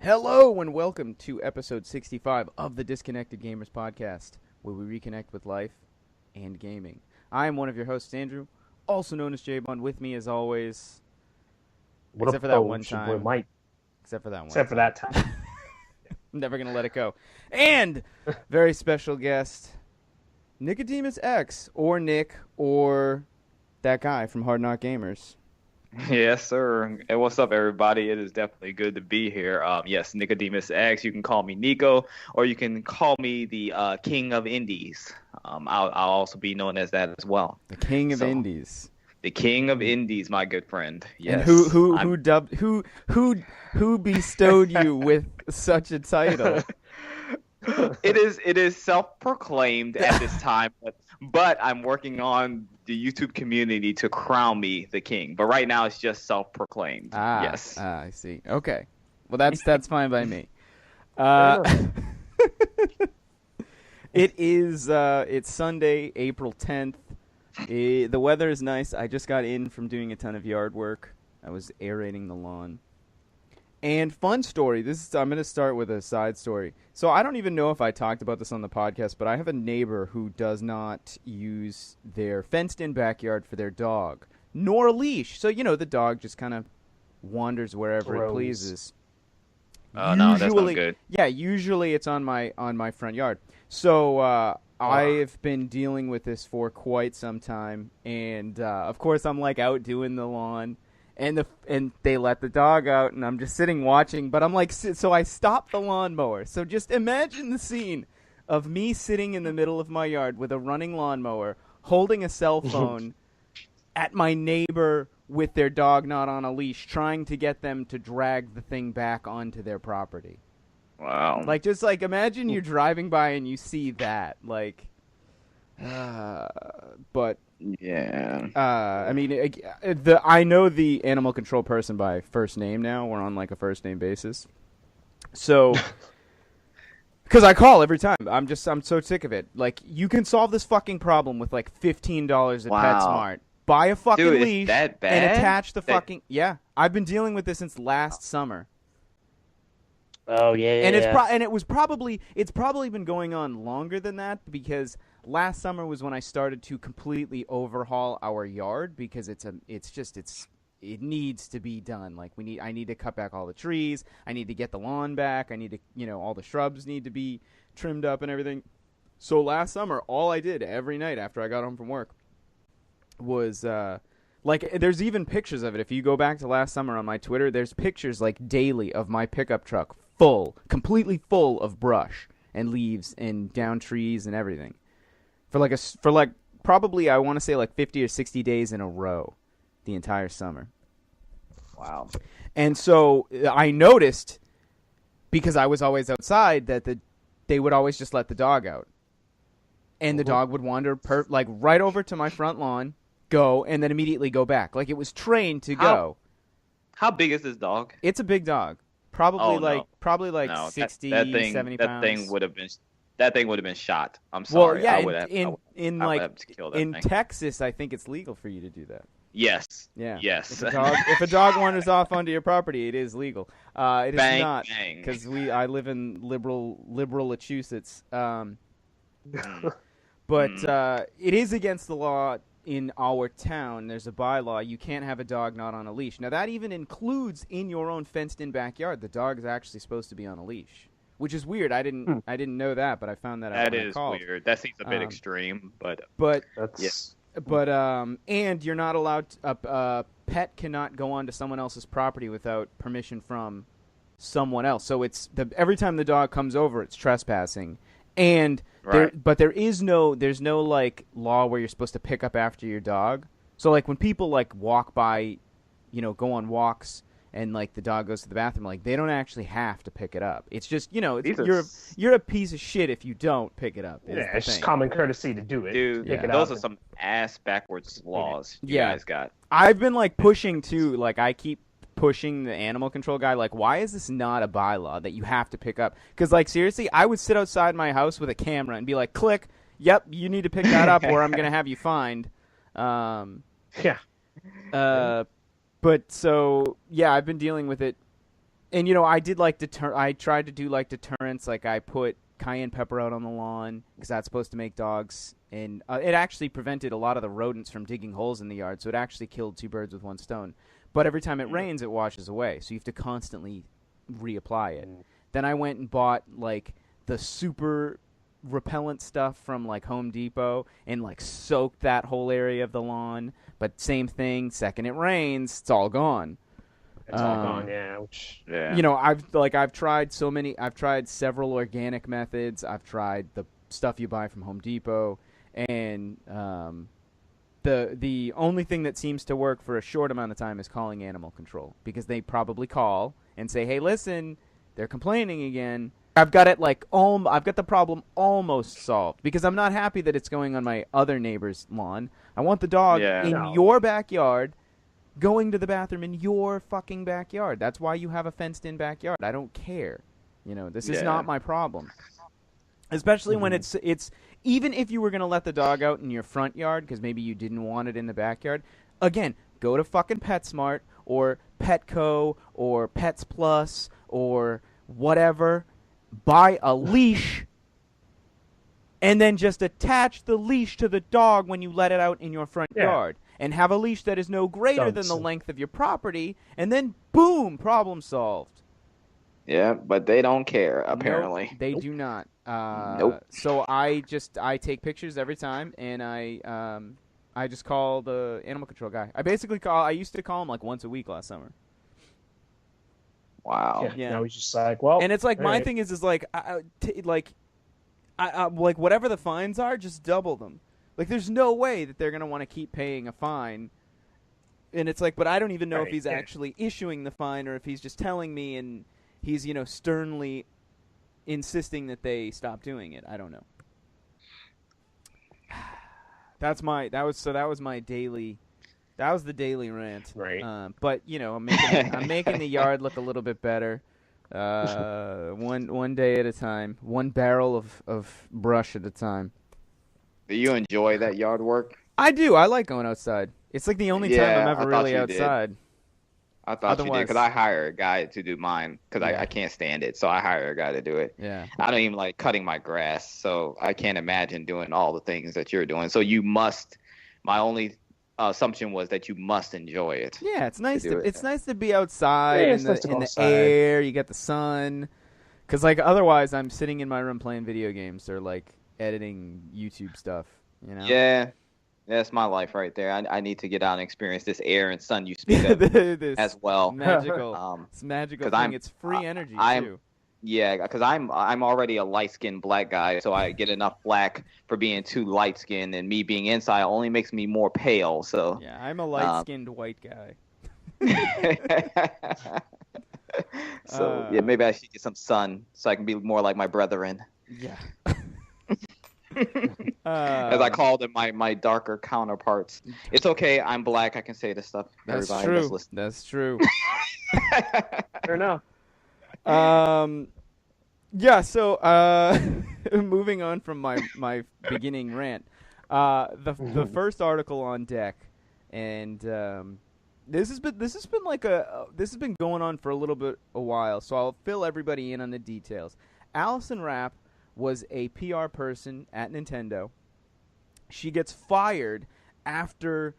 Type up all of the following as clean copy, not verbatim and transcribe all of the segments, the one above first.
Hello and welcome to episode 65 of the Disconnected Gamers podcast, where we reconnect with life and gaming. I am one of your hosts, Andrew, also known as J-Bond. With me, as always, except for that one time. Except for that time. I'm never going to let it go. And very special guest, Nicodemus X, or Nick, or that guy from Hard Knock Gamers. Yes, sir. And what's up, everybody? It is definitely good to be here. Yes, Nicodemus X. You can call me Nico, or you can call me the King of Indies. I'll also be known as that as well. The King of Indies. The King of Indies, my good friend. Yes. And who bestowed you with such a title? It is self-proclaimed at this time, but I'm working on the YouTube community to crown me the king. But right now it's just self-proclaimed. Yes. I see. Okay. Well, that's fine by me. It's Sunday, April 10th. The weather is nice. I just got in from doing a ton of yard work. I was aerating the lawn. And fun story, I'm going to start with a side story. So I don't even know if I talked about this on the podcast, but I have a neighbor who does not use their fenced-in backyard for their dog, nor a leash. So, the dog just kind of wanders wherever it pleases. Oh, no, that's not good. Yeah, usually it's on my front yard. So I've been dealing with this for quite some time, and of course I'm out doing the lawn. And they let the dog out, and I'm just sitting watching. But I'm so I stopped the lawnmower. So just imagine the scene of me sitting in the middle of my yard with a running lawnmower, holding a cell phone at my neighbor with their dog not on a leash, trying to get them to drag the thing back onto their property. Wow. Imagine you're driving by and you see that. But... Yeah. I know the animal control person by first name now. We're on a first name basis. So, because I call every time. I'm so sick of it. You can solve this fucking problem with $15 at PetSmart. Buy a fucking leash that bad? And attach the fucking. Yeah, I've been dealing with this since last summer. Oh yeah. And it's probably been going on longer than that because last summer was when I started to completely overhaul our yard because it needs to be done. I need to cut back all the trees. I need to get the lawn back. I need to, all the shrubs need to be trimmed up and everything. So last summer, all I did every night after I got home from work was there's even pictures of it. If you go back to last summer on my Twitter, there's pictures daily of my pickup truck completely full of brush and leaves and down trees and everything. For probably I want to say 50 or 60 days in a row the entire summer. Wow. And so I noticed, because I was always outside, that they would always just let the dog out. And the dog would wander right over to my front lawn, go, and then immediately go back. It was trained to go. How big is this dog? It's a big dog. Probably no. 60, that thing, 70 that pounds. That thing would have been shot. I'm sorry. Well, yeah, I would have to kill that in thing. Texas, I think it's legal for you to do that. Yes. Yeah. Yes. If a dog wanders off onto your property, it is legal. It is not, bang. because I live in liberal Massachusetts. But it is against the law in our town. There's a bylaw. You can't have a dog not on a leash. Now, that even includes in your own fenced-in backyard. The dog is actually supposed to be on a leash, which is weird. I didn't know that, but I found that out. That is weird. That seems a bit extreme, but That's... yes. But and you're not allowed a pet cannot go onto someone else's property without permission from someone else. So every time the dog comes over, it's trespassing. And there's no law where you're supposed to pick up after your dog. So when people walk by, go on walks and the dog goes to the bathroom, they don't actually have to pick it up. It's just you're a piece of shit if you don't pick it up. Yeah, it's just common courtesy to do it. Dude, those are some ass backwards laws you guys got. I've been pushing too. I keep pushing the animal control guy, why is this not a bylaw that you have to pick up? Because seriously, I would sit outside my house with a camera and be click, yep, you need to pick that up or I'm gonna have you fined. Yeah. But so yeah, I've been dealing with it And I did like I tried to do like deterrents. Like I put cayenne pepper out on the lawn because that's supposed to make dogs, and it actually prevented a lot of the rodents from digging holes in the yard. So it actually killed 2 birds with 1 stone. But every time it rains, it washes away. So you have to constantly reapply it. Then I went and bought like the super repellent stuff from like Home Depot and like soaked that whole area of the lawn. But same thing, second it rains, it's all gone. It's all gone, yeah. I've tried several organic methods. I've tried the stuff you buy from Home Depot, and the only thing that seems to work for a short amount of time is calling animal control, because they probably call and say, "Hey, listen, they're complaining again." I've got it I've got the problem almost solved, because I'm not happy that it's going on my other neighbor's lawn. I want the dog in your backyard, going to the bathroom in your fucking backyard. That's why you have a fenced-in backyard. I don't care. This is not my problem. Especially when it's even if you were going to let the dog out in your front yard because maybe you didn't want it in the backyard. Again, go to fucking PetSmart or Petco or Pets Plus or whatever. Buy a leash and then just attach the leash to the dog when you let it out in your front yard. And have a leash that is no greater than the length of your property, and then, boom, problem solved. Yeah, but they don't care, apparently. Nope, they do not. Nope. So I take pictures every time, and I just call the animal control guy. I used to call him like once a week last summer. Wow. Yeah. Now he's just like, well. And it's like, my thing is like, like whatever the fines are, just double them. Like, there's no way that they're going to want to keep paying a fine. And it's like, but I don't even know if he's actually issuing the fine or if he's just telling me and he's, sternly insisting that they stop doing it. I don't know. That was the daily rant. Right. But, I'm making the yard look a little bit better. One day at a time. One barrel of brush at a time. Do you enjoy that yard work? I do. I like going outside. It's like the only time I'm ever really outside. I thought you did, because I hire a guy to do mine, because I can't stand it, so I hire a guy to do it. Yeah. I don't even like cutting my grass, so I can't imagine doing all the things that you're doing. So you must. My only assumption was that you must enjoy it. Yeah, it's nice it's nice to be outside in the air. You get the sun, because like otherwise I'm sitting in my room playing video games or like editing YouTube stuff, Yeah, that's my life right there. I need to get out and experience this air and sun you speak of as well. Magical, it's magical thing. It's free energy too. Yeah, because I'm already a light-skinned black guy, so I get enough flack for being too light-skinned, and me being inside only makes me more pale. So yeah, I'm a light-skinned white guy. So yeah, maybe I should get some sun so I can be more like my brethren. Yeah. As I call them, my darker counterparts. It's okay. I'm black. I can say this stuff. That's Everybody true. That's true. Fair enough. Yeah. So, moving on from my beginning rant, the first article on deck, and this has been going on for a while. So I'll fill everybody in on the details. Allison Rapp was a PR person at Nintendo. She gets fired after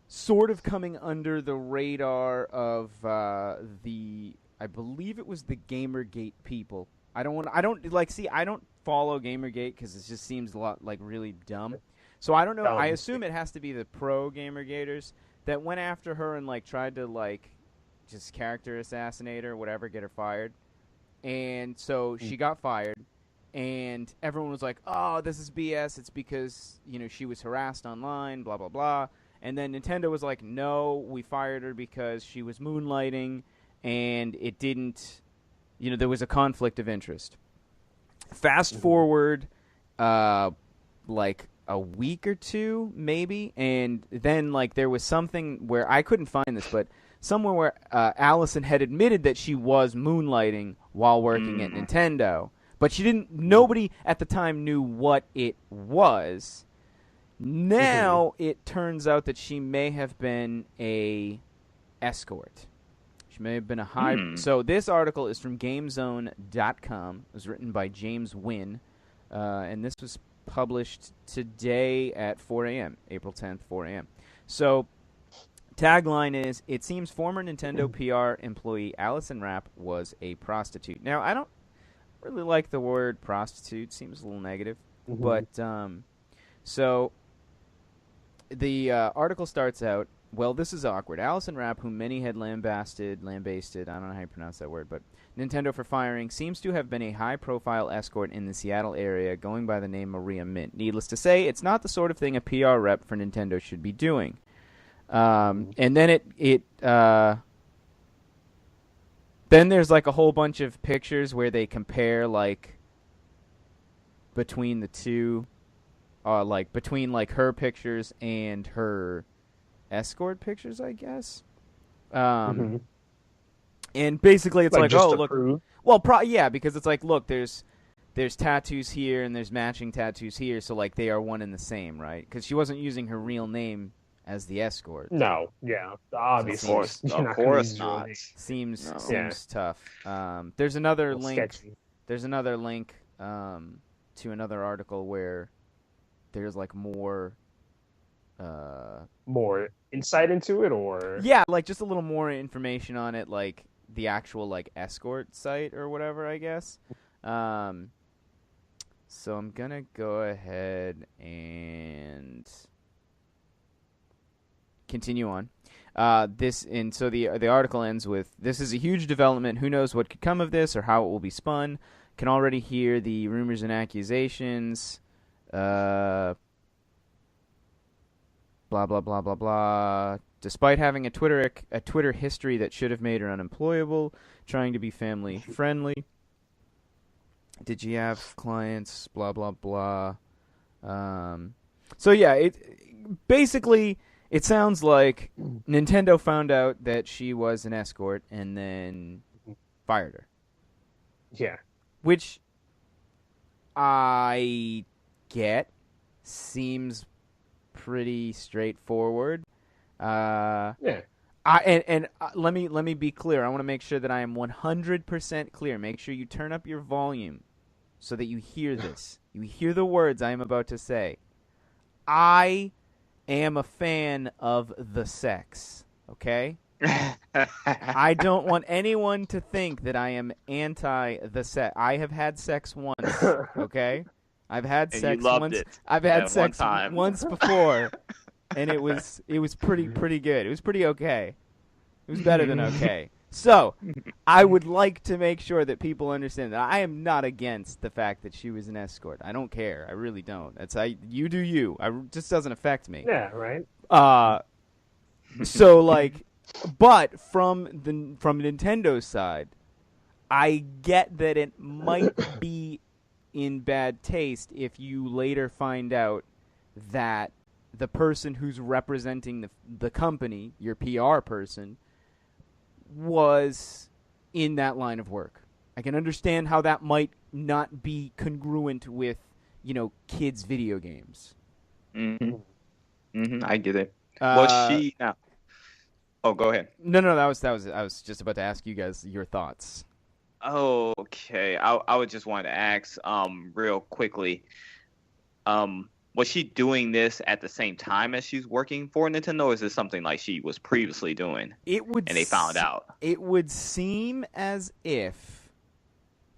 sort of coming under the radar of I believe it was the Gamergate people. I don't follow Gamergate because it just seems a lot like really dumb. So I don't know. I assume it has to be the pro Gamergaters that went after her and like tried to like just character assassinate her, whatever, get her fired. And so she got fired. And everyone was like, oh, this is BS. It's because, she was harassed online, blah, blah, blah. And then Nintendo was like, no, we fired her because she was moonlighting, and it didn't, there was a conflict of interest. Fast forward, like a week or two, maybe, and then, like, there was something where, I couldn't find this, but somewhere where Allison had admitted that she was moonlighting while working at Nintendo. But nobody at the time knew what it was. Now it turns out that she may have been a escort. She may have been a high. So this article is from GameZone.com. It was written by James Wynn, and this was published today at 4 a.m., April 10th, 4 a.m. So tagline is, it seems former Nintendo PR employee Allison Rapp was a prostitute. Now, I don't really like the word prostitute. Seems a little negative. But, so the article starts out, well, this is awkward. Allison Rapp, whom many had lambasted, I don't know how you pronounce that word, but Nintendo for firing, seems to have been a high-profile escort in the Seattle area going by the name Maria Mint. Needless to say, it's not the sort of thing a PR rep for Nintendo should be doing. And then then there's like a whole bunch of pictures where they compare like between the two, like between like her pictures and her escort pictures, I guess. And basically it's like, oh, look. Well, yeah, because it's like, look, there's tattoos here and there's matching tattoos here, so like they are one and the same, right? Because she wasn't using her real name as the escort. No, yeah, obviously. Of course not. Seems tough. There's another link. Sketchy. There's another link to another article where there's like more insight into it, or yeah, like just a little more information on it, like the actual like escort site or whatever, I guess. So I'm gonna go ahead and continue on. So the article ends with, this is a huge development. Who knows what could come of this or how it will be spun? Can already hear the rumors and accusations. Blah blah blah blah blah. Despite having a Twitter history that should have made her unemployable, trying to be family friendly. Did you have clients? Blah blah blah. So yeah, basically. It sounds like Nintendo found out that she was an escort and then fired her. Yeah. Which I get seems pretty straightforward. Yeah. Let me be clear. I want to make sure that I am 100% clear. Make sure you turn up your volume so that you hear this. You hear the words I am about to say. I am a fan of the sex, okay? I don't want anyone to think that I am anti the sex. I have had sex once, okay? I've had and sex you loved once. it I've had at sex one time. once before, and it was pretty good. It was pretty okay. It was better than okay. So, I would like to make sure that people understand that I am not against the fact that she was an escort. I don't care. I really don't. You do you. It just doesn't affect me. Yeah, right. So like, but from Nintendo's side, I get that it might be in bad taste if you later find out that the person who's representing the company, your PR person, was in that line of work. I can understand how that might not be congruent with, kids' video games. I get it. Was she now? Oh, go ahead. No, that was. I was just about to ask you guys your thoughts. Oh, okay. I would just want to ask, real quickly, was she doing this at the same time as she's working for Nintendo, or is this something like she was previously doing? And they found out. It would seem as if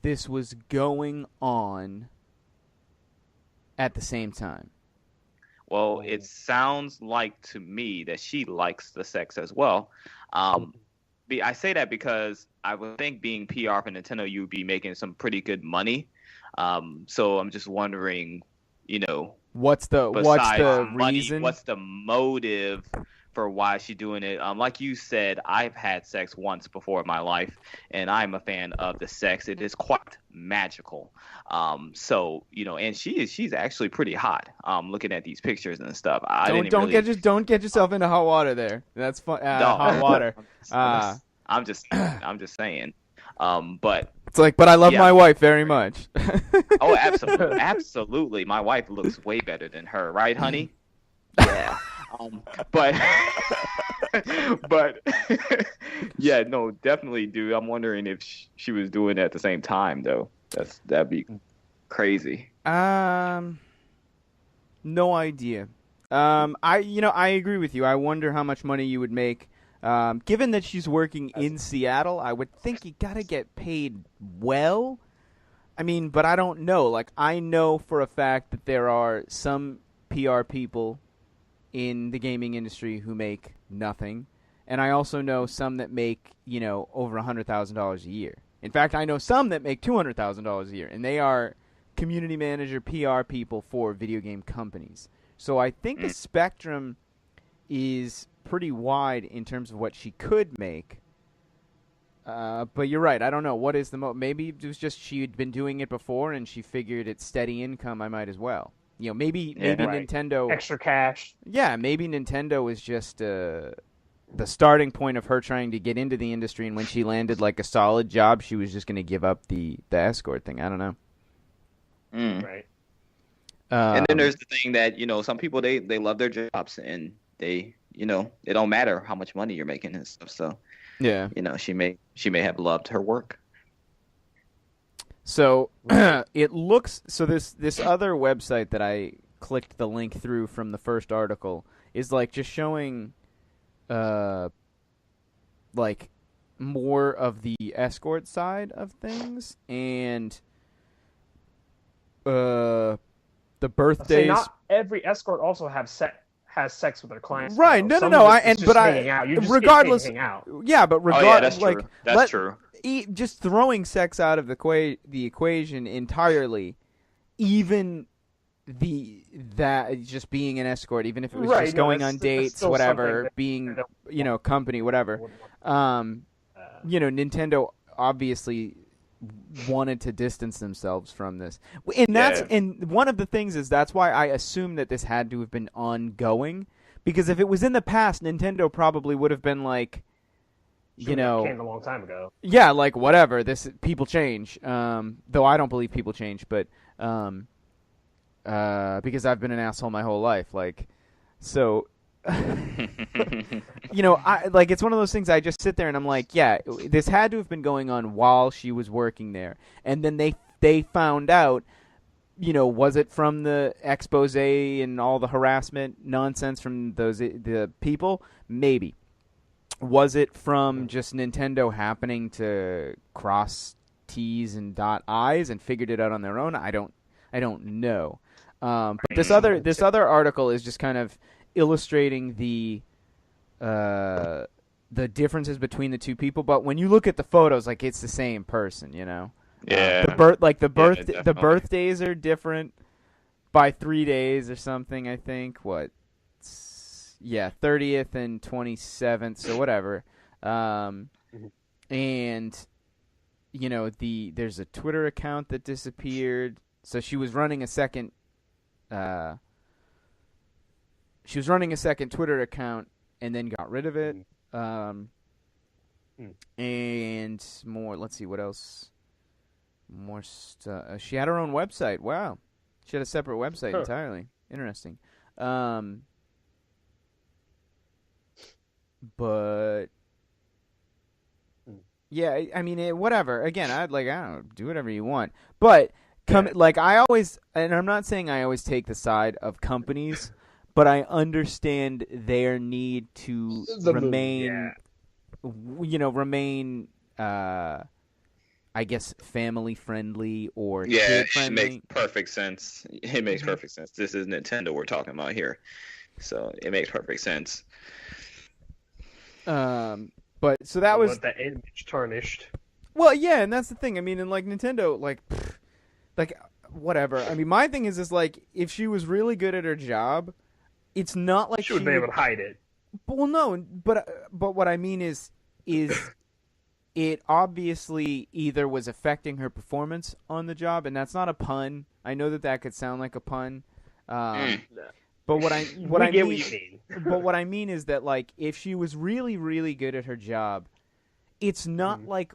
this was going on at the same time. Well, it sounds like to me that she likes the sex as well. I say that because I would think being PR for Nintendo, you'd be making some pretty good money. So I'm just wondering, what's the reason? What's the motive for why she's doing it? Like you said, I've had sex once before in my life, and I'm a fan of the sex. It is quite magical. So and she's actually pretty hot. Looking at these pictures and stuff, don't get yourself into hot water there. That's fun. Hot water. I'm just saying. But it's like, but I love my wife very much. Oh, absolutely. My wife looks way better than her, right, honey? Yeah. But But yeah, no, definitely, dude. I'm wondering if she was doing it at the same time, though. That'd be crazy. No idea. I agree with you. I wonder how much money you would make. Given that she's working in Seattle, I would think you gotta get paid well. I mean, but I don't know. Like, I know for a fact that there are some PR people in the gaming industry who make nothing, and I also know some that make, over $100,000 a year. In fact, I know some that make $200,000 a year, and they are community manager PR people for video game companies. So I think the spectrum is pretty wide in terms of what she could make. But you're right. I don't know. What is the maybe it was just she'd been doing it before and she figured it's steady income. I might as well. Maybe Right. Nintendo Extra cash. Yeah, maybe Nintendo was just the starting point of her trying to get into the industry, and when she landed like a solid job, she was just going to give up the escort thing. I don't know. Right. And then there's the thing that, some people they love their jobs and they it don't matter how much money you're making and stuff. So yeah, she may have loved her work. So it looks this other website that I clicked the link through from the first article is like just showing like more of the escort side of things and the birthdays. Not every escort also has sex with their clients. Right? Though. No. Hanging out. You just regardless, hang out. Yeah, but regardless, that's true. That's true. Just throwing sex out of the equation entirely, even that just being an escort, even if it was just going on dates, whatever, being company, whatever. Nintendo obviously wanted to distance themselves from this, and one of the things is that's why I assume that this had to have been ongoing, because if it was in the past, Nintendo probably would have been like, came a long time ago. Yeah, like whatever. People change. Though I don't believe people change, but because I've been an asshole my whole life, like so. It's one of those things I just sit there and I'm like, yeah, this had to have been going on while she was working there. And then they found out, was it from the expose and all the harassment nonsense from the people? Maybe. Was it from just Nintendo happening to cross T's and dot I's and figured it out on their own? I don't know. But this other article is just kind of illustrating the differences between the two people, but when you look at the photos, like it's the same person, Yeah. The birthdays are different by 3 days or something. I think 30th and 27th, so whatever. And there's a Twitter account that disappeared. So she was running a second. She was running a second Twitter account and then got rid of it. And more. Let's see what else. More stuff. She had her own website. Wow, she had a separate website entirely. Interesting. But yeah, I mean, whatever. Again, I don't know, do whatever you want. But I always, and I'm not saying I always take the side of companies, but I understand their need to remain, I guess, family friendly or kid friendly. It makes perfect sense. It makes perfect sense. This is Nintendo we're talking about here, so it makes perfect sense. But so that was that image tarnished. Well, yeah, and that's the thing. I mean, and like Nintendo, like whatever. I mean, my thing is like if she was really good at her job, it's not like she would be able to hide it. Well, no, but what I mean is it obviously either was affecting her performance on the job, and that's not a pun. I know that could sound like a pun. But what I mean is that like if she was really, really good at her job, it's not like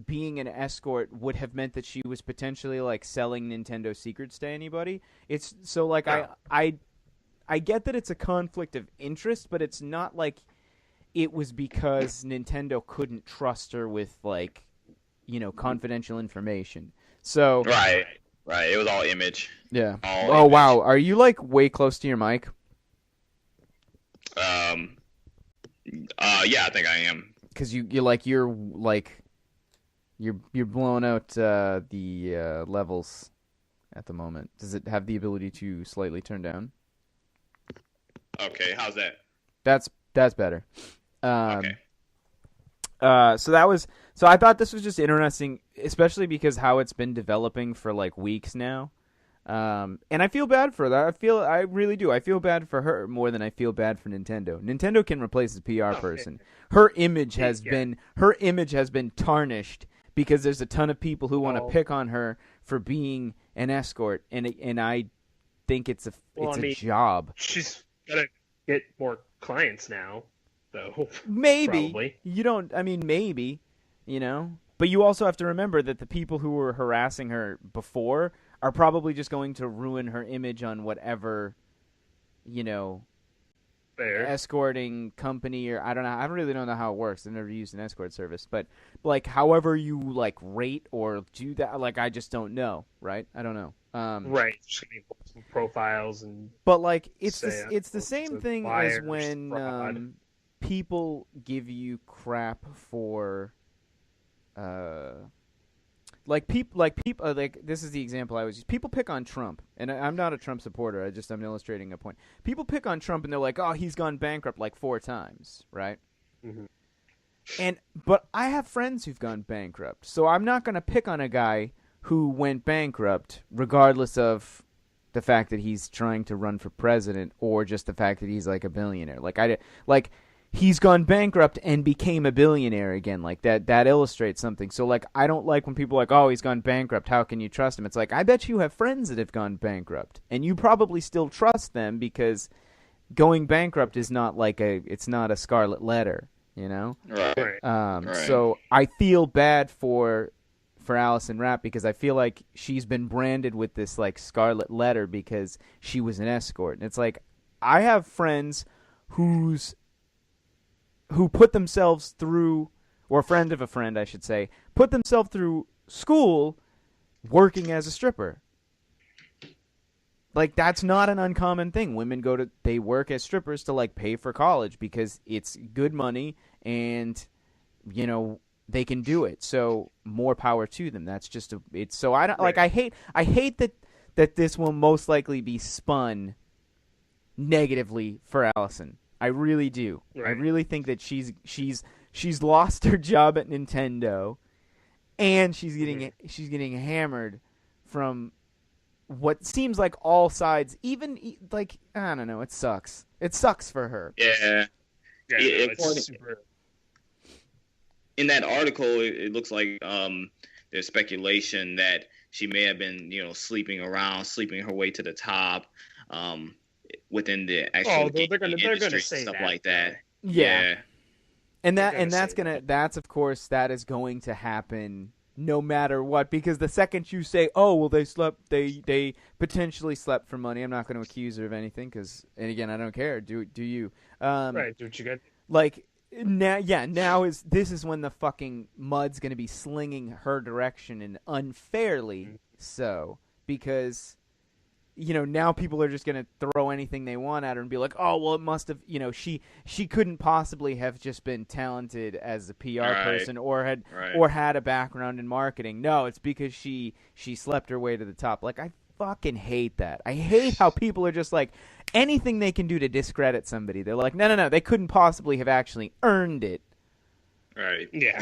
being an escort would have meant that she was potentially like selling Nintendo secrets to anybody. It's so like I get that it's a conflict of interest, but it's not like it was because Nintendo couldn't trust her with, like, confidential information. So Right. It was all image. yeah. All Oh image. wow, are you like way close to your mic? Yeah, I think I am. Because you're blowing out the levels at the moment. Does it have the ability to slightly turn down? Okay, how's that? That's better. Okay. So I thought this was just interesting, especially because how it's been developing for like weeks now. And I feel bad for that. I really do. I feel bad for her more than I feel bad for Nintendo. Nintendo can replace the PR person. Her image has been tarnished because there's a ton of people who want to pick on her for being an escort, and I think it's a job. She's gonna get more clients now, though. Maybe Probably. you don't. I mean, maybe but you also have to remember that the people who were harassing her before are probably just going to ruin her image on whatever, Fair. escorting company, or I don't know. I really don't know how it works. I've never used an escort service, but like however you like rate or do that, like I just don't know, right? I don't know. Right. Just gonna be some profiles and. But like it's Say, it's the same it's thing liars, as when fraud. people give you crap for like this is the example I was using. People pick on Trump, and I'm not a Trump supporter. I'm illustrating a point. People pick on Trump, and they're like, "Oh, he's gone bankrupt like 4 times," right? Mm-hmm. But I have friends who've gone bankrupt, so I'm not going to pick on a guy who went bankrupt, regardless of the fact that he's trying to run for president or just the fact that he's like a billionaire. He's gone bankrupt and became a billionaire again. Like that illustrates something. So like I don't like when people are like, "Oh, he's gone bankrupt. How can you trust him?" It's like I bet you have friends that have gone bankrupt, and you probably still trust them because going bankrupt is not it's not a scarlet letter, Right. Right. So I feel bad for Allison Rapp because I feel like she's been branded with this like scarlet letter because she was an escort, and it's like I have friends who put themselves through, or a friend of a friend, I should say, put themselves through school working as a stripper. Like, that's not an uncommon thing. Women they work as strippers to, like, pay for college because it's good money and, they can do it. So, more power to them. That's just so I don't, Right. like, I hate that this will most likely be spun negatively for Allison. I really do. Right. I really think that she's lost her job at Nintendo, and she's getting hammered from what seems like all sides. Even like I don't know, it sucks. It sucks for her. Yeah. Yeah, it's super. In that article, it looks like there's speculation that she may have been, sleeping her way to the top, within the actual They're gonna industry say stuff that, like that. Yeah. And that's say that is going to happen no matter what, because the second you say, "Oh, well, they potentially slept for money," I'm not going to accuse her of anything and again, I don't care. Do you? Right. Do what you got. Like now this is when the fucking mud's going to be slinging her direction, and unfairly so, because now people are just going to throw anything they want at her and be like, "Oh, well, it must have, she couldn't possibly have just been talented as a PR person or had a background in marketing. No, it's because she slept her way to the top." Like, I fucking hate that. I hate how people are just like, anything they can do to discredit somebody. They're like, no, they couldn't possibly have actually earned it. Right. Yeah.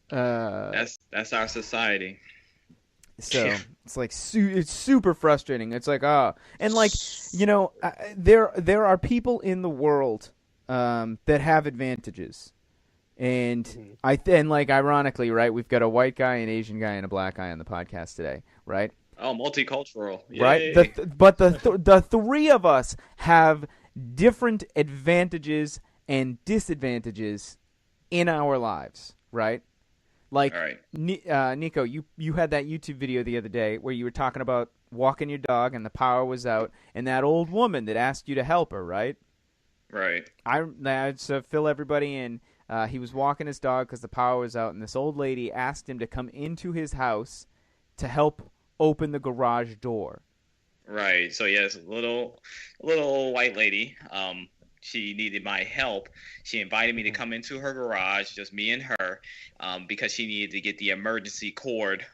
That's our society. So it's like it's super frustrating. It's like and like there are people in the world that have advantages, and and like ironically, right, we've got a white guy, an Asian guy, and a black guy on the podcast today, right? Oh, multicultural, Yay. Right? But the three of us have different advantages and disadvantages in our lives, right? Like, right. Nico, you had that YouTube video the other day where you were talking about walking your dog and the power was out, and that old woman that asked you to help her, right? Right. I so fill everybody in. He was walking his dog because the power was out, and this old lady asked him to come into his house to help open the garage door. Right. So yes, little old white lady. She needed my help. She invited me to come into her garage, just me and her, because she needed to get the emergency cord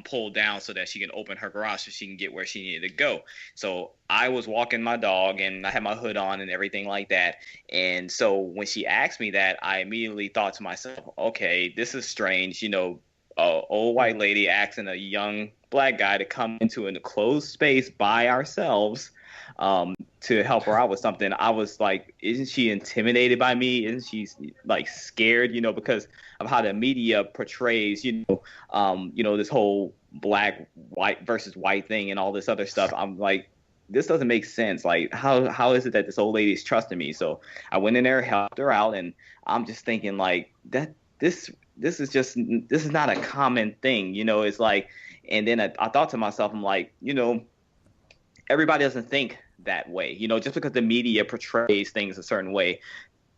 pulled down so that she can open her garage so she can get where she needed to go. So I was walking my dog and I had my hood on and everything like that. And so when she asked me that, I immediately thought to myself, okay, this is strange. You know, old white lady asking a young black guy to come into an enclosed space by ourselves to help her out with something. I was like, isn't she intimidated by me? Isn't she like scared, because of how the media portrays, this whole black, white versus white thing and all this other stuff. I'm like, this doesn't make sense. Like, how is it that this old lady is trusting me? So I went in there, helped her out, and I'm just thinking like this is not a common thing, it's like, and then I thought to myself, I'm like, everybody doesn't think that way, just because the media portrays things a certain way,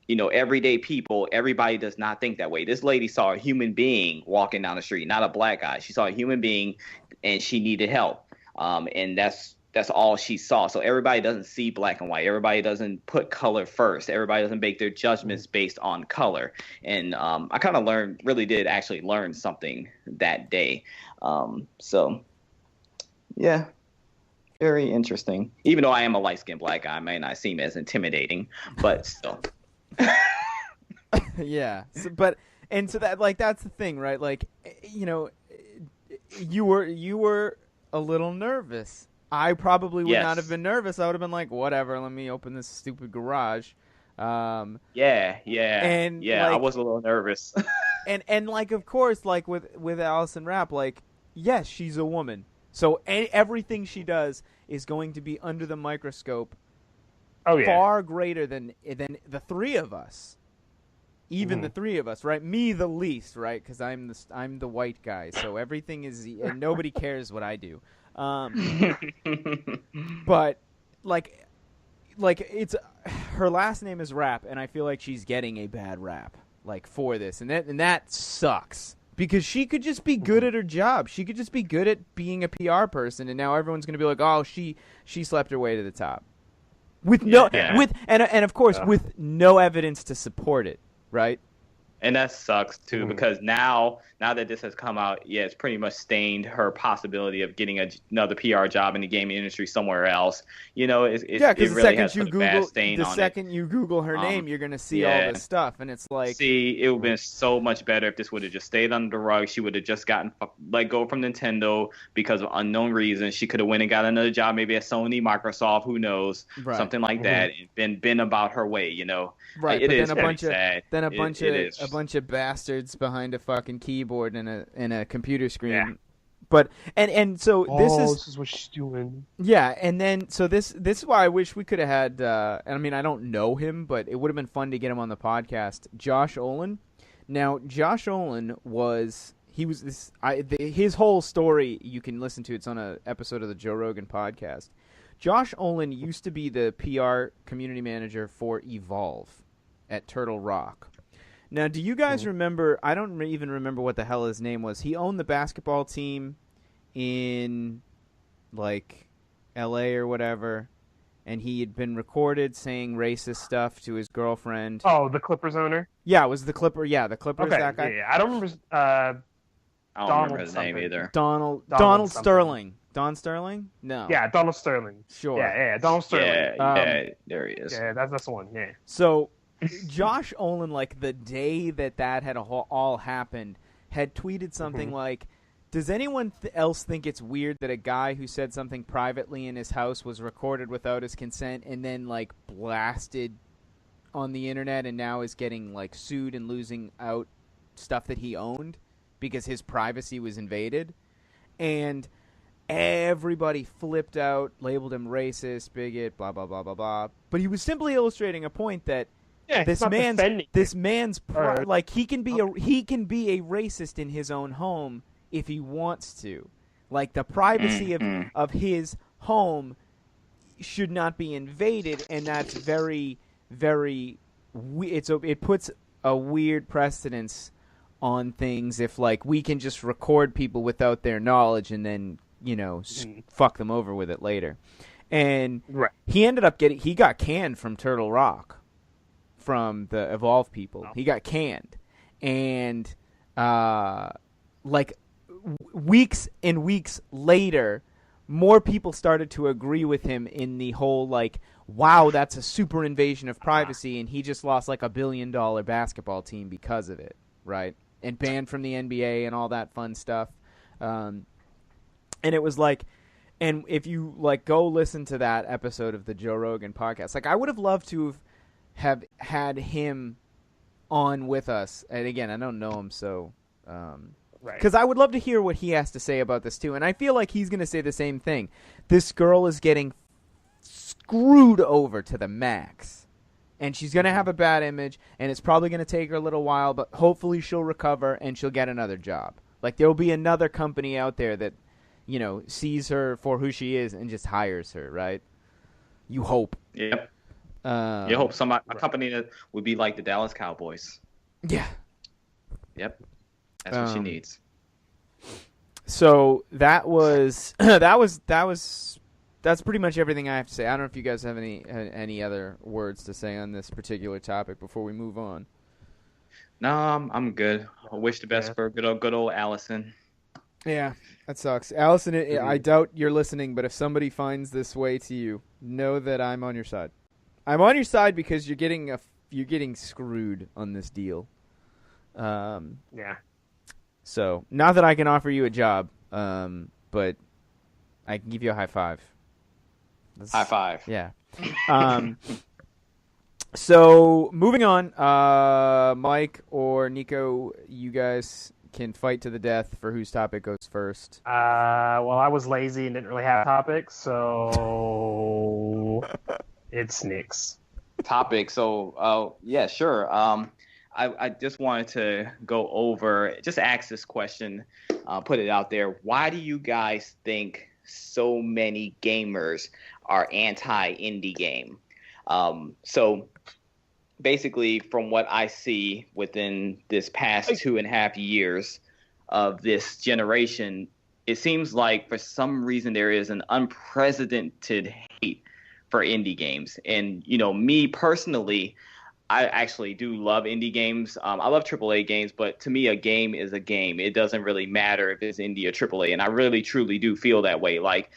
everyday people, everybody does not think that way. This lady saw a human being walking down the street, not a black guy. She saw a human being and she needed help. And that's all she saw. So everybody doesn't see black and white. Everybody doesn't put color first. Everybody doesn't make their judgments based on color. And I kind of really did actually learn something that day. So, yeah, very interesting. Even though I am a light-skinned black guy, I may not seem as intimidating, but still. Yeah. So that, like, that's the thing, right? Like, you were a little nervous. I probably would not have been nervous. I would have been like, whatever, let me open this stupid garage. And I was a little nervous. and like, of course, like with Allison Rapp, like, yes, she's a woman. So everything she does is going to be under the microscope. Oh, yeah. Far greater than the three of us. Even the three of us, right? Me the least, right? Because I'm the white guy, so everything is, and nobody cares what I do. But like it's her last name is Rapp, and I feel like she's getting a bad rap, like, for this, and that sucks, because she could just be good at her job. She could just be good at being a PR person, and now everyone's gonna be like, oh, she slept her way to the top, with of course with no evidence to support it, right? And that sucks too, because now that this has come out, it's pretty much stained her possibility of getting another PR job in the gaming industry somewhere else. Because the second you Google her name, you're gonna see all this stuff, and it's like, it would have been so much better if this would have just stayed under the rug. She would have just gotten let go from Nintendo because of unknown reasons. She could have went and got another job, maybe at Sony, Microsoft, who knows, something like that, and been about her way. Right, it but is then sad. a bunch of bastards behind a fucking keyboard and a computer screen. Yeah. But and so this is what she's doing. Yeah, and then so this is why I wish we could have had. And I mean, I don't know him, but it would have been fun to get him on the podcast. Josh Olin. Now, Josh Olin his whole story you can listen to. It's on an episode of the Joe Rogan podcast. Josh Olin used to be the PR community manager for Evolve at Turtle Rock. Now, do you guys remember? I don't even remember what the hell his name was. He owned the basketball team in, like, L.A. or whatever, and he had been recorded saying racist stuff to his girlfriend. Oh, the Clippers owner? Yeah, it was the Clipper. Yeah, the Clippers. Okay, that guy. yeah. I don't remember. I don't Donald remember his name either. Donald Sterling. Don Sterling? No. Yeah, Donald Sterling. Sure. Yeah, Donald Sterling. Yeah, there he is. Yeah, that's the one. Yeah. So, Josh Olin, like, the day that had all happened, had tweeted something like, does anyone else think it's weird that a guy who said something privately in his house was recorded without his consent and then, like, blasted on the internet and now is getting, like, sued and losing out stuff that he owned because his privacy was invaded? And everybody flipped out, labeled him racist, bigot, blah, blah, blah, blah, blah. But he was simply illustrating a point that this man's like, he can be a racist in his own home if he wants to. Like, the privacy of his home should not be invaded, and that's very, very it puts a weird precedence on things if like we can just record people without their knowledge and then fuck them over with it later. And he ended up he got canned from Turtle Rock, from the Evolve people. He got canned, and weeks and weeks later, more people started to agree with him in the whole like, wow, that's a super invasion of privacy, and he just lost like $1 billion basketball team because of it, right? And banned from the NBA and all that fun stuff. And it was like, and if you like go listen to that episode of the Joe Rogan podcast, like I would have loved to have had him on with us. And again, I don't know him, so because I would love to hear what he has to say about this too. And I feel like he's going to say the same thing. This girl is getting screwed over to the max, and she's going to have a bad image, and it's probably going to take her a little while, but hopefully she'll recover and she'll get another job. Like there'll be another company out there that sees her for who she is and just hires her, right? You hope. Yep. You hope a company that would be like the Dallas Cowboys. Yeah. Yep. That's what she needs. So that was that's pretty much everything I have to say. I don't know if you guys have any other words to say on this particular topic before we move on. No, I'm good. I wish the best for good old Allison. Yeah, that sucks. Allison, I doubt you're listening, but if somebody finds this way to you, know that I'm on your side. I'm on your side because you're getting screwed on this deal. Yeah. So, not that I can offer you a job, but I can give you a high five. High five. Yeah. So, moving on, Mike or Nico, you guys can fight to the death for whose topic goes first. Well, I was lazy and didn't really have a topic, so it's Nick's topic. So, yeah, sure. I just wanted to go over, just ask this question, put it out there. Why do you guys think so many gamers are anti-indie game? So basically, from what I see within this past 2.5 years of this generation, it seems like for some reason there is an unprecedented hate for indie games. And, me personally, I actually do love indie games. I love AAA games, but to me, a game is a game. It doesn't really matter if it's indie or AAA, and I really, truly do feel that way. Like,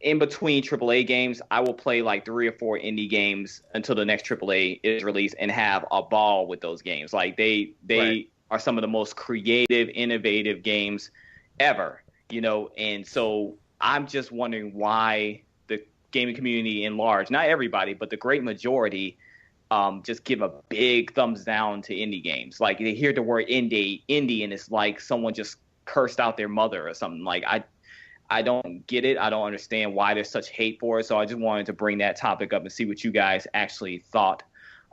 in between AAA games, I will play like 3 or 4 indie games until the next AAA is released and have a ball with those games. Like, they are some of the most creative, innovative games ever, and so I'm just wondering why the gaming community in large, not everybody, but the great majority, just give a big thumbs down to indie games. Like, they hear the word indie, and it's like someone just cursed out their mother or something. Like, I don't get it. I don't understand why there's such hate for it. So I just wanted to bring that topic up and see what you guys actually thought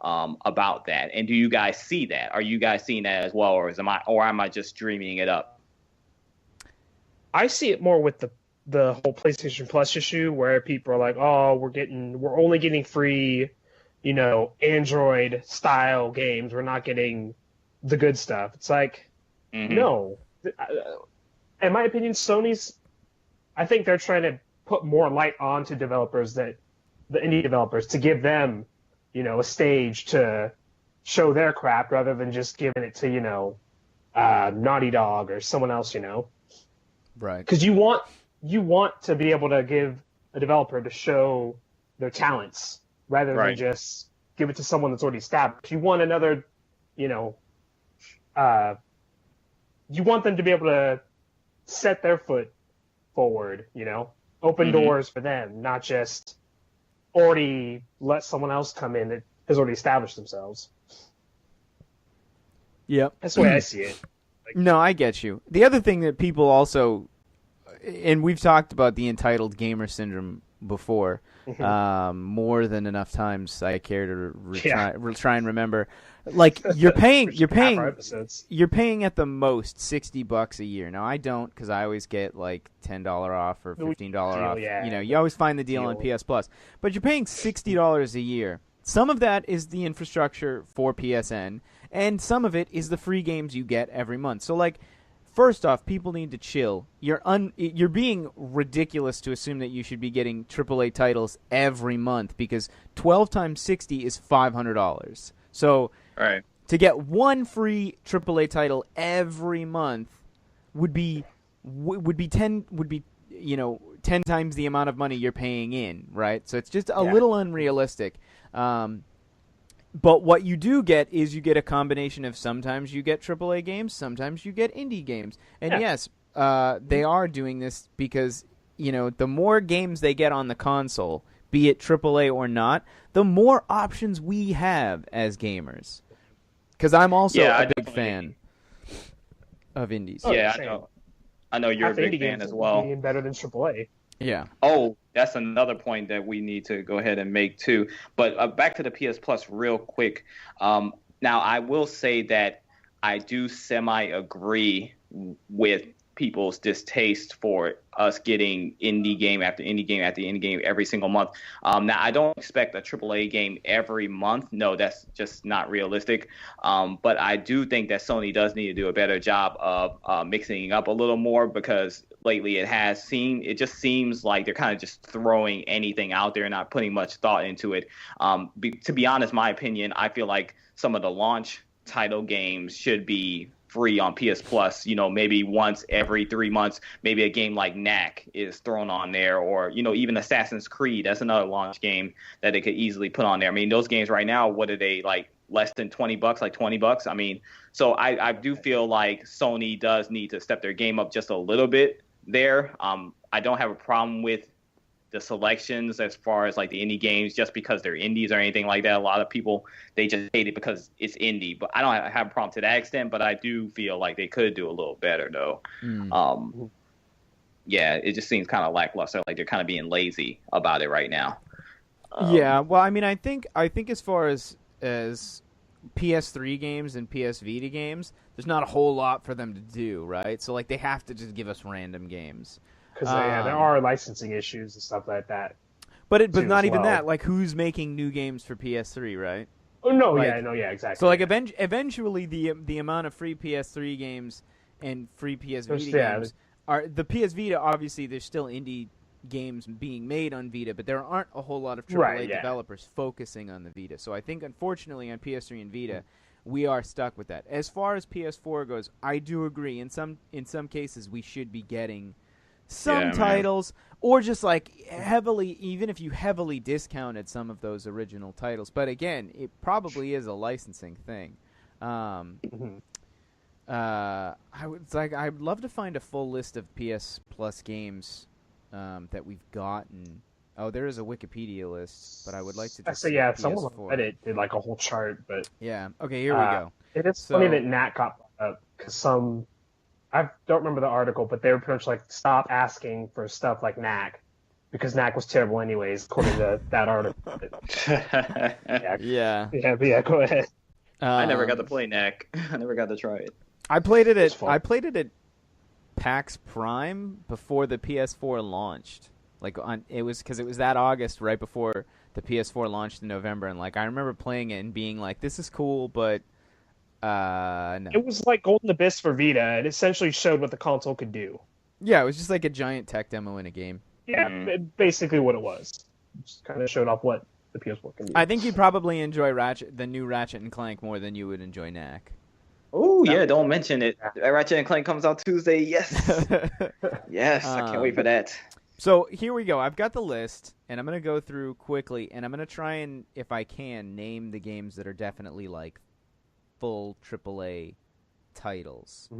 about that. And do you guys see that? Are you guys seeing that as well, or am I just dreaming it up? I see it more with the whole PlayStation Plus issue, where people are like, "Oh, we're only getting free, Android style games. We're not getting the good stuff." It's like, no. In my opinion, I think they're trying to put more light onto developers, the indie developers, to give them, a stage to show their crap rather than just giving it to, Naughty Dog or someone else, Right. Because you want to be able to give a developer to show their talents rather than just give it to someone that's already established. You want another, you want them to be able to set their foot forward, open doors for them, not just already let someone else come in that has already established themselves. Yep. That's the way I see it. No, I get you. The other thing that people also, and we've talked about the entitled gamer syndrome before, more than enough times I care to try and remember. Like, you're paying at the most $60 a year. Now I don't, because I always get like $10 off or $15 off. Yeah. You always find the deal on PS Plus. But you're paying $60 a year. Some of that is the infrastructure for PSN, and some of it is the free games you get every month. So, like, first off, people need to chill. You're being ridiculous to assume that you should be getting AAA titles every month, because 12 times 60 is $500. So, Right. to get one free AAA title every month would be 10 times the amount of money you're paying in, right? So it's just a little unrealistic. But what you do get is you get a combination of sometimes you get AAA games, sometimes you get indie games. And yes, they are doing this because, the more games they get on the console, be it AAA or not, the more options we have as gamers. Because I'm also a big fan of indies. I know you're a big indie fan games as well. Being better than AAA. Yeah. Oh, that's another point that we need to go ahead and make too. But back to the PS Plus real quick. Now, I will say that I do semi-agree with people's distaste for us getting indie game after indie game after indie game every single month. Now, I don't expect a AAA game every month. No, that's just not realistic. But I do think that Sony does need to do a better job of mixing up a little more, because lately it just seems like they're kind of just throwing anything out there and not putting much thought into it. To be honest, my opinion, I feel like some of the launch title games should be free on PS Plus, maybe once every 3 months. Maybe a game like Knack is thrown on there, or, even Assassin's Creed. That's another launch game that they could easily put on there. I mean, those games right now, what are they, like less than $20, like $20? I mean, so I do feel like Sony does need to step their game up just a little bit there. I don't have a problem with the selections as far as like the indie games, just because they're indies or anything like that. A lot of people, they just hate it because it's indie, but I don't have a problem to that extent. But I do feel like they could do a little better though. It just seems kind of lackluster, like they're kind of being lazy about it right now. Well, I mean, I think as far as PS3 games and PS Vita games, there's not a whole lot for them to do, right? So like they have to just give us random games. Because there are licensing issues and stuff like that. But not even that. Like, who's making new games for PS3, right? Oh no, like, exactly. So like eventually the amount of free PS3 games and free PS Vita games are the PS Vita. Obviously, there's still indie games being made on Vita, but there aren't a whole lot of AAA developers focusing on the Vita. So I think, unfortunately, on PS3 and Vita, we are stuck with that. As far as PS4 goes, I do agree. In some cases, we should be getting some titles, or just like even if you heavily discounted some of those original titles. But again, it probably is a licensing thing. I'd love to find a full list of PS Plus games that we've gotten. Oh, there is a Wikipedia list, but I would like to just see someone on Reddit did like a whole chart, but okay, here we go. It is funny that Nat got brought up, because I don't remember the article, but they were pretty much like, stop asking for stuff like Knack, because Knack was terrible anyways, according to that article. Go ahead. I never got to play Knack. I never got to try it. I played it at PAX Prime before the PS4 launched. It was that August, right before the PS4 launched in November, and like I remember playing it and being like, this is cool, but no. It was like Golden Abyss for Vita. It essentially showed what the console could do. Yeah, it was just like a giant tech demo in a game. Yeah, basically what it was. Just kind of showed off what the PS4 can do. I think you'd probably enjoy the new Ratchet and Clank more than you would enjoy Knack. Oh yeah, don't mention it. Ratchet and Clank comes out Tuesday. Yes, yes, I can't wait for that. So here we go. I've got the list, and I'm going to go through quickly, and I'm going to try and, if I can, name the games that are definitely like full AAA titles.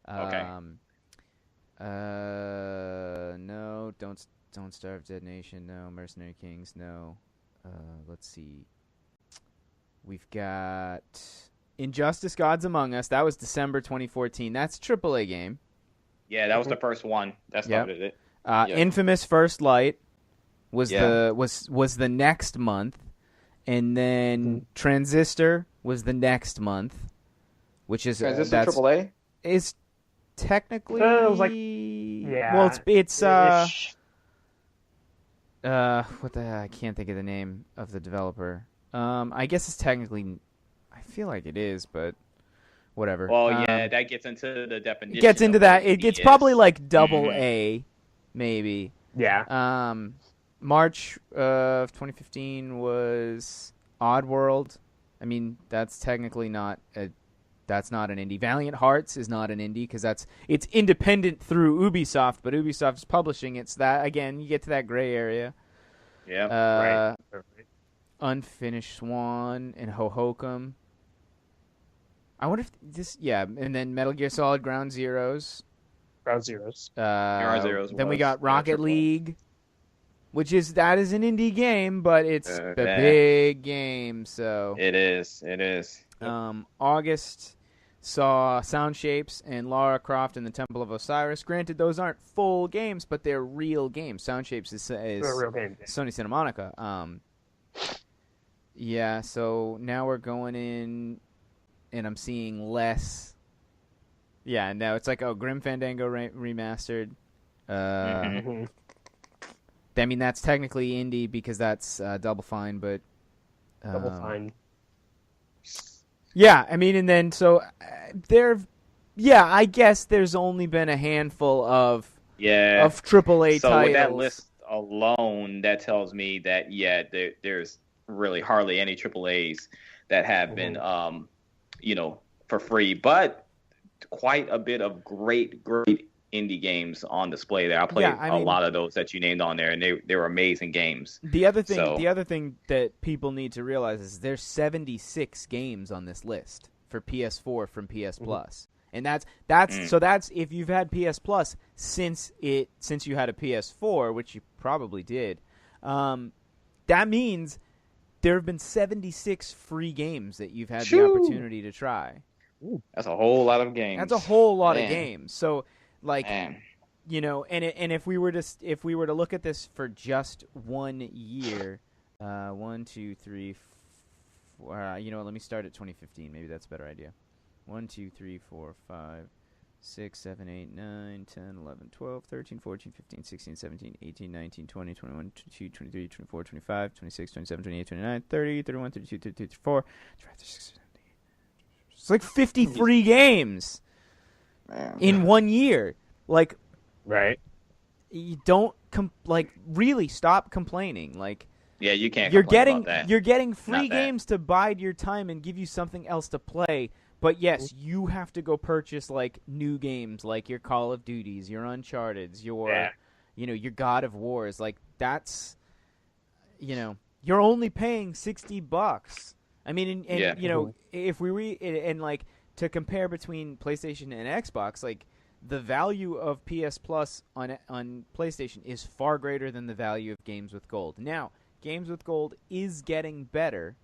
Okay. No, Don't Starve, Dead Nation. No, Mercenary Kings. No. Let's see. We've got Injustice: Gods Among Us. That was December 2014. That's a AAA game. Yeah, that was the first one that started it. Infamous: First Light was the next month, and then Transistor was the next month, which is Transistor AAA. Is technically it was like well, it's what the I can't think of the name of the developer. I guess it's technically. I feel like it is, but whatever. Well, yeah, that gets into the definition. It gets into of that. what indie It's is. probably like double A, maybe. Yeah. March of 2015 was Oddworld. I mean, that's technically not that's not an indie. Valiant Hearts is not an indie because it's independent through Ubisoft, but Ubisoft is publishing. It's that again. You get to that gray area. Yeah. Right. Unfinished Swan and Hohokam. I wonder if this. Yeah, and then Metal Gear Solid Ground Zeroes. Ground Zeroes. Ground Zeroes Then we was got Rocket triple. League, which is an indie game, but it's a big game. So It is. August saw Sound Shapes and Lara Croft and the Temple of Osiris. Granted, those aren't full games, but they're real games. Sound Shapes is They're a real game. Sony Santa Monica. Yeah, so now we're going in, and I'm seeing less. Yeah, now it's like, Grim Fandango remastered. Mhm. I mean, that's technically indie because that's Double Fine, but... Double Fine. Yeah, I mean, and then, so, I guess there's only been a handful of AAA so titles. with that list alone, that tells me that, there's really hardly any AAAs that have been, for free, but quite a bit of great indie games on display there. I played a lot of those that you named on there, and they were amazing games. The other thing that people need to realize is there's 76 games on this list for PS4 from PS Plus. And that's if you've had PS Plus since you had a PS4, which you probably did. That means there have been 76 free games that you've had the opportunity to try. Ooh, that's a whole lot of games. That's a whole lot of games. So, like, and if we were to look at this for just 1 year, 1, 2, 3, 4. You know what? Let me start at 2015. Maybe that's a better idea. 1, 2, 3, 4, 5, 6, 7, 8, 9, 10, 11, 12, 13, 14, 15, 16, 17, 18, 19, 20, 21, 22, 23, 24, 25, 26, 27, 28, 29, 30, 31, 32, 33, 34, 35, 36, 37, 38. It's like 53 games in 1 year. Like, right. You don't really stop complaining. Like, yeah, you can't. You're complain getting free games to bide your time and give you something else to play. But yes, you have to go purchase like new games, like your Call of Duties, your Uncharted's, your God of Wars. Like that's, you're only paying $60. I mean, if we like to compare between PlayStation and Xbox, like the value of PS Plus on PlayStation is far greater than the value of Games with Gold. Now, Games with Gold is getting better,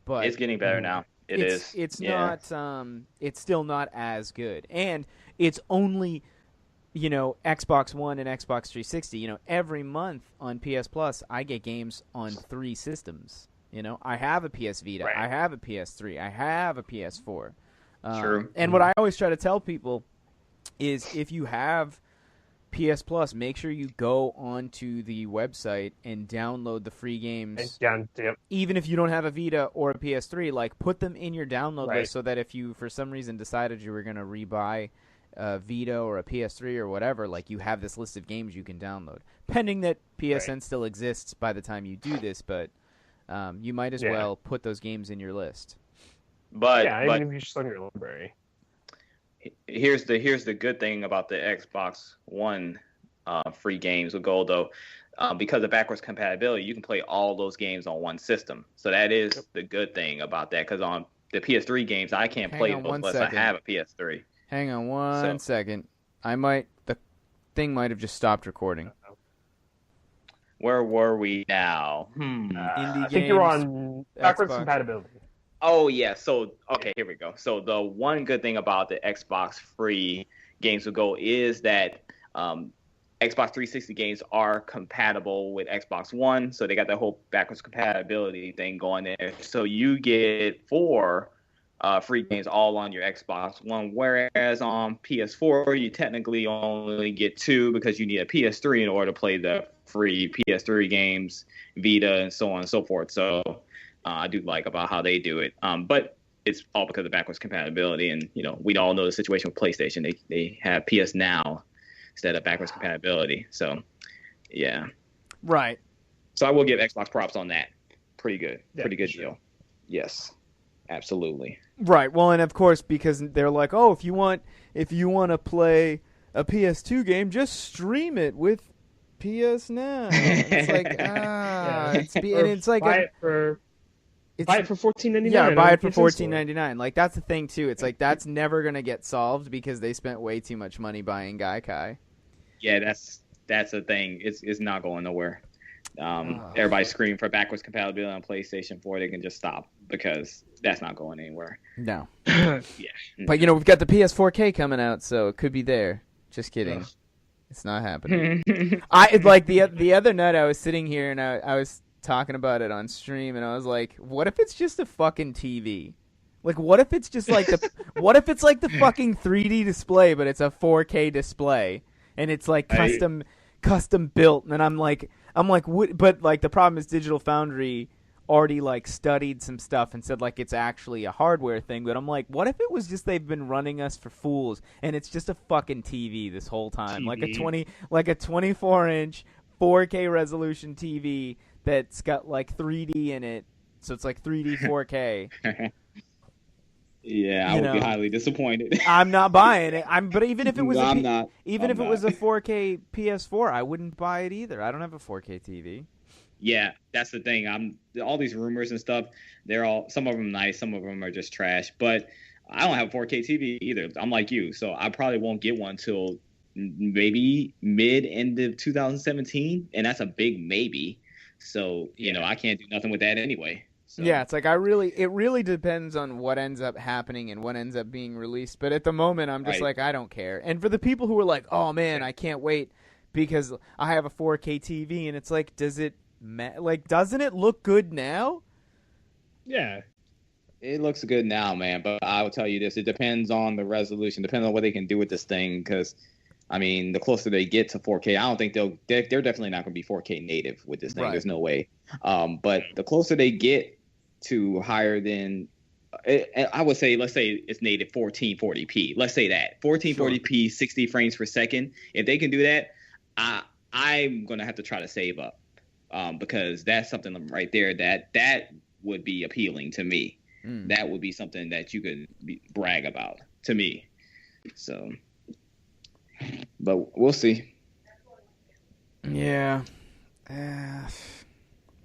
but it's getting better now. It's not. It's still not as good, and it's only, Xbox One and Xbox 360. Every month on PS Plus, I get games on 3 systems. I have a PS Vita, I have a PS3, I have a PS4. True. And what I always try to tell people is, if you have PS Plus, make sure you go onto the website and download the free games. Even if you don't have a Vita or a PS3, like put them in your download list so that if you for some reason decided you were going to rebuy a Vita or a PS3 or whatever, like you have this list of games you can download. Pending that PSN still exists by the time you do this, but you might as well put those games in your list. But even if you're just on your library. Here's the good thing about the Xbox One free games with Gold, though. Because of backwards compatibility, you can play all those games on one system. So that is the good thing about that. Because on the PS3 games, I can't play those unless I have a PS3. Hang on one second. The thing might have just stopped recording. Where were we now? I think you're on backwards compatibility. Oh, yeah. So, okay, here we go. So the one good thing about the Xbox free games with Gold is that Xbox 360 games are compatible with Xbox One. So they got that whole backwards compatibility thing going there. So you get 4 free games all on your Xbox One, whereas on PS4, you technically only get 2 because you need a PS3 in order to play the free PS3 games, Vita, and so on and so forth. So I do like about how they do it. But it's all because of backwards compatibility, and we all know the situation with PlayStation. They have PS Now instead of backwards compatibility. So yeah, right. So I will give Xbox props on that. Pretty good, Yeah, pretty good sure. deal. Yes, absolutely. Right. Well, and of course, because they're like, oh, if you want to play a PS2 game, just stream it with PS Now. It's like Or it's like buy it for $14.99. yeah, buy it for $14.99. Like that's the thing too. It's like that's never gonna get solved because they spent way too much money buying Gaikai. Yeah, that's the thing. It's not going nowhere. Everybody's screaming for backwards compatibility on PlayStation 4. They can just stop because that's not going anywhere. No. Yeah. But we've got the PS4K coming out, so it could be there. Just kidding. It's not happening. The other night I was sitting here and I was talking about it on stream and I was like, what if it's just a fucking TV? Like what if it's just like what if it's like the fucking 3D display but it's a 4K display and it's like custom built, and then I'm like what, but like the problem is Digital Foundry already like studied some stuff and said like it's actually a hardware thing, but I'm like, what if it was just they've been running us for fools and it's just a fucking TV this whole time, like a 24-inch 4K resolution TV that's got like 3D in it, so it's like 3D 4K. Yeah, I would be highly disappointed. I'm not buying it. But even if it was if it was a 4K PS4, I wouldn't buy it either. I don't have a 4K TV. Yeah, that's the thing. All these rumors and stuff. Some of them nice, some of them are just trash. But I don't have a 4K TV either. I'm like you, so I probably won't get one till maybe end of 2017, and that's a big maybe. So I can't do nothing with that anyway. So. Yeah, it's like it really depends on what ends up happening and what ends up being released. But at the moment, I'm just like, I don't care. And for the people who are like, oh man, I can't wait because I have a 4K TV, and it's like, doesn't it look good now? Yeah. It looks good now, man. But I will tell you this: it depends on the resolution, depends on what they can do with this thing. Because I mean, the closer they get to 4K, I don't think they're definitely not going to be 4K native with this thing. Right. There's no way. But the closer they get to higher than, I would say, let's say it's native 1440p. Let's say that 1440p, 60 frames per second. If they can do that, I'm gonna have to try to save up, because that's something right there that would be appealing to me. That would be something that you could brag about to me. So, but we'll see. Yeah.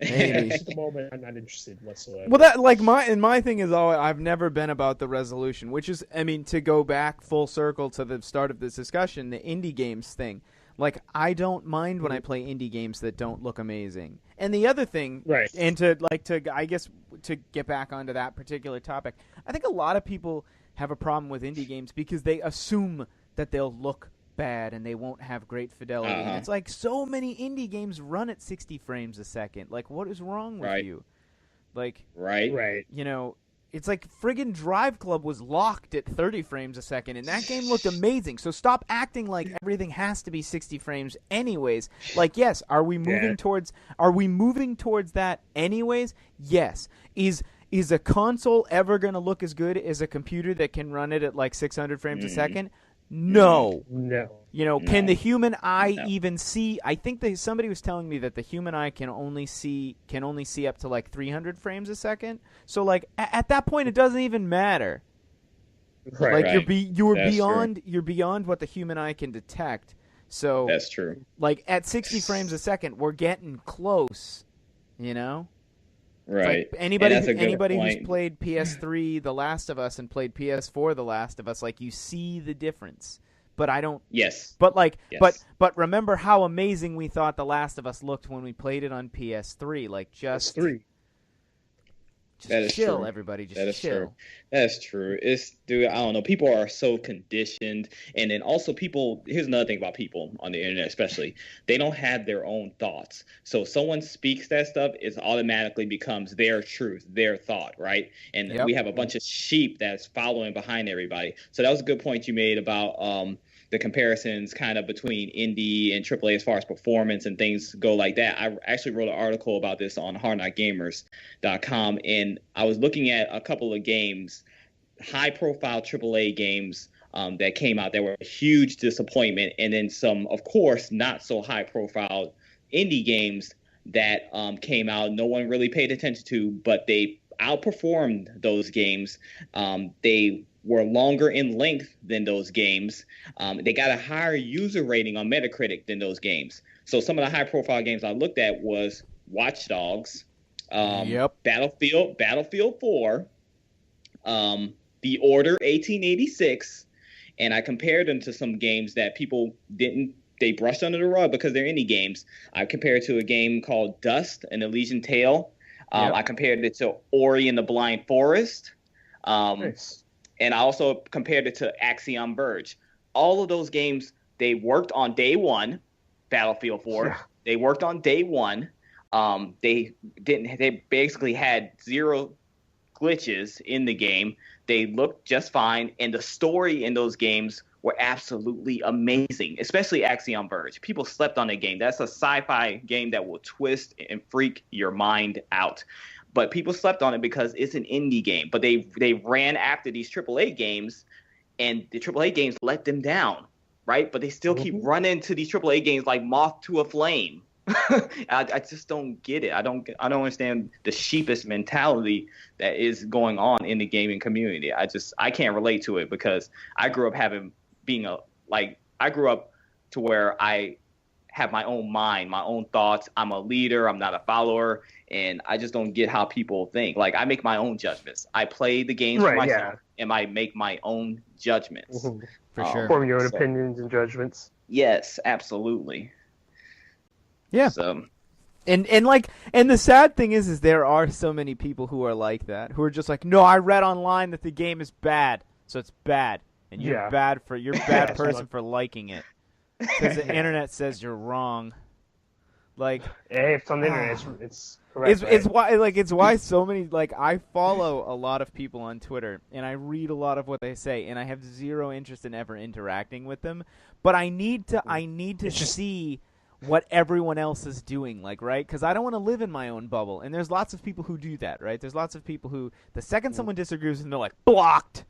Maybe. At the moment, I'm not interested whatsoever. Well, that my thing is, I've never been about the resolution, which is, I mean, to go back full circle to the start of this discussion, the indie games thing. Like, I don't mind when I play indie games that don't look amazing. And the other thing, right? And I guess to get back onto that particular topic, I think a lot of people have a problem with indie games because they assume that they'll look bad and they won't have great fidelity. And it's like, so many indie games run at 60 frames a second. Like, what is wrong with you? Like, right. It's like friggin' Drive Club was locked at 30 frames a second, and that game looked amazing. So stop acting like everything has to be 60 frames anyways. Like, yes, are we moving towards that anyways? Yes. Is a console ever going to look as good as a computer that can run it at like 600 frames a second? No. Can the human eye even see? I think somebody was telling me that the human eye can only see up to like 300 frames a second. So like at that point, it doesn't even matter. Right. Like you're beyond what the human eye can detect. So that's true. Like at 60 frames a second, we're getting close. Right. Like anybody who's played PS3 The Last of Us and played PS4 The Last of Us, like, you see the difference. But I don't. Yes. But but remember how amazing we thought The Last of Us looked when we played it on PS3. Like, just PS3. Just chill, true. Everybody. Just that is chill. True. That's true. Dude, I don't know. People are so conditioned. And then also here's another thing about people on the internet especially. They don't have their own thoughts. So if someone speaks that stuff, it automatically becomes their truth, their thought, right? And we have a bunch of sheep that's following behind everybody. So that was a good point you made about the comparisons kind of between indie and AAA as far as performance and things go like that. I actually wrote an article about this on hardknightgamers.com, and I was looking at a couple of games, high-profile AAA games that came out that were a huge disappointment, and then some, of course, not so high-profile indie games that came out no one really paid attention to, but they outperformed those games. They were longer in length than those games. They got a higher user rating on Metacritic than those games. So some of the high-profile games I looked at was Watch Dogs, Battlefield 4, The Order 1886, and I compared them to some games that people they brushed under the rug because they're indie games. I compared it to a game called Dust, an Elysian Tale. I compared it to Ori and the Blind Forest. Nice. And I also compared it to Axiom Verge. All of those games, they worked on day one, Battlefield 4. Yeah. They worked on day one. They basically had zero glitches in the game. They looked just fine, and the story in those games were absolutely amazing, especially Axiom Verge. People slept on that game. That's a sci-fi game that will twist and freak your mind out. But people slept on it because it's an indie game. But they ran after these AAA games, and the AAA games let them down, right? But they still keep running to these AAA games like moth to a flame. I just don't get it. I don't understand the sheepish mentality that is going on in the gaming community. I can't relate to it because I grew up I grew up to where I have my own mind, my own thoughts. I'm a leader. I'm not a follower, and I just don't get how people think. Like, I make my own judgments. I play the games for myself, and I make my own judgments. For sure. Form your own opinions and judgments. Yes, absolutely. Yeah. So, and the sad thing is there are so many people who are like that, who are just like, no, I read online that the game is bad, so it's bad, and you're a bad person for liking it because the internet says you're wrong. Like, hey, it's on the internet. It's correct. It's why so many, like, I follow a lot of people on Twitter and I read a lot of what they say, and I have zero interest in ever interacting with them, but I need to see what everyone else is doing, like, right? Because I don't want to live in my own bubble. And there's lots of people who do that, right? There's lots of people who, the second someone disagrees with them, they're like, blocked.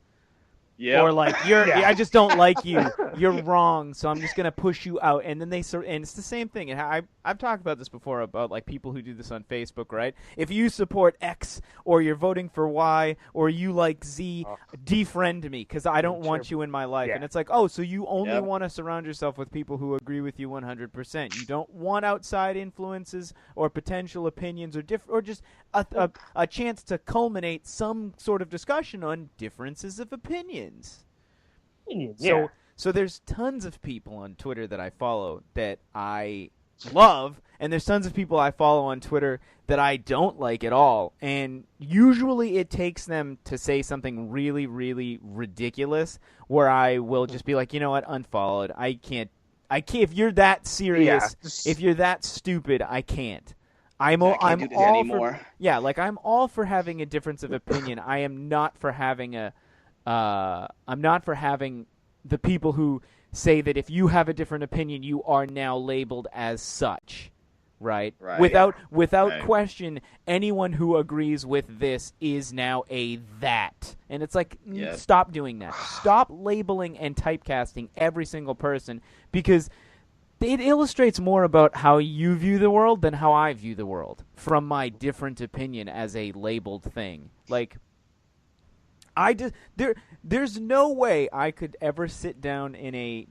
Yeah. Or like, I just don't like you. You're wrong, so I'm just going to push you out. And then and it's the same thing. And I've talked about this before about like people who do this on Facebook, right? If you support X or you're voting for Y or you like Z, defriend me because I don't want you in my life. And it's like, oh, so you only want to surround yourself with people who agree with you 100%. You don't want outside influences or potential opinions or just a chance to culminate some sort of discussion on differences of opinion. So there's tons of people on Twitter that I follow that I love, and there's tons of people I follow on Twitter that I don't like at all. And usually it takes them to say something really, really ridiculous where I will just be like, you know what, unfollowed. I can't. If you're that serious, if you're that stupid, I can't. I'm all for I'm all for having a difference of opinion. I am not for having I'm not for having the people who say that if you have a different opinion, you are now labeled as such, right? Without question, anyone who agrees with this is now a that. And it's like, stop doing that. Stop labeling and typecasting every single person because it illustrates more about how you view the world than how I view the world from my different opinion as a labeled thing. Like, there's no way I could ever sit down in a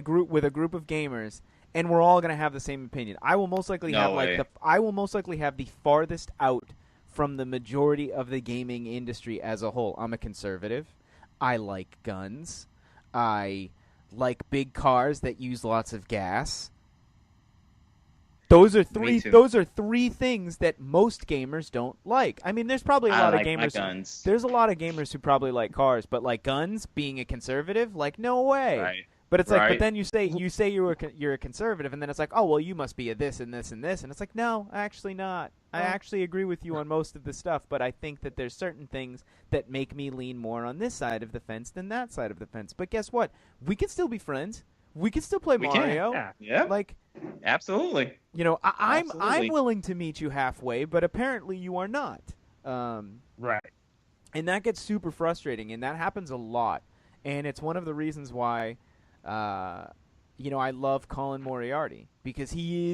group with a group of gamers and we're all going to have the same opinion. I will most likely have the farthest out from the majority of the gaming industry as a whole. I'm a conservative. I like guns. I like big cars that use lots of gas. Those are three things that most gamers don't like. I mean, there's probably a lot of gamers. There's a lot of gamers who probably like cars, but like guns, being a conservative, like no way. But it's like, Right. but then you say you're a conservative, and then it's like, oh well, you must be a this and this and this, and it's like, no, actually not. I actually agree with you on most of the stuff, but I think that there's certain things that make me lean more on this side of the fence than that side of the fence. But guess what? We can still be friends. We can still play Mario. Yeah. Like, Absolutely. you know, I'm Absolutely. willing to meet you halfway, but apparently you are not. Right. And that gets super frustrating, and that happens a lot. And it's one of the reasons why, you know, I love Colin Moriarty, because he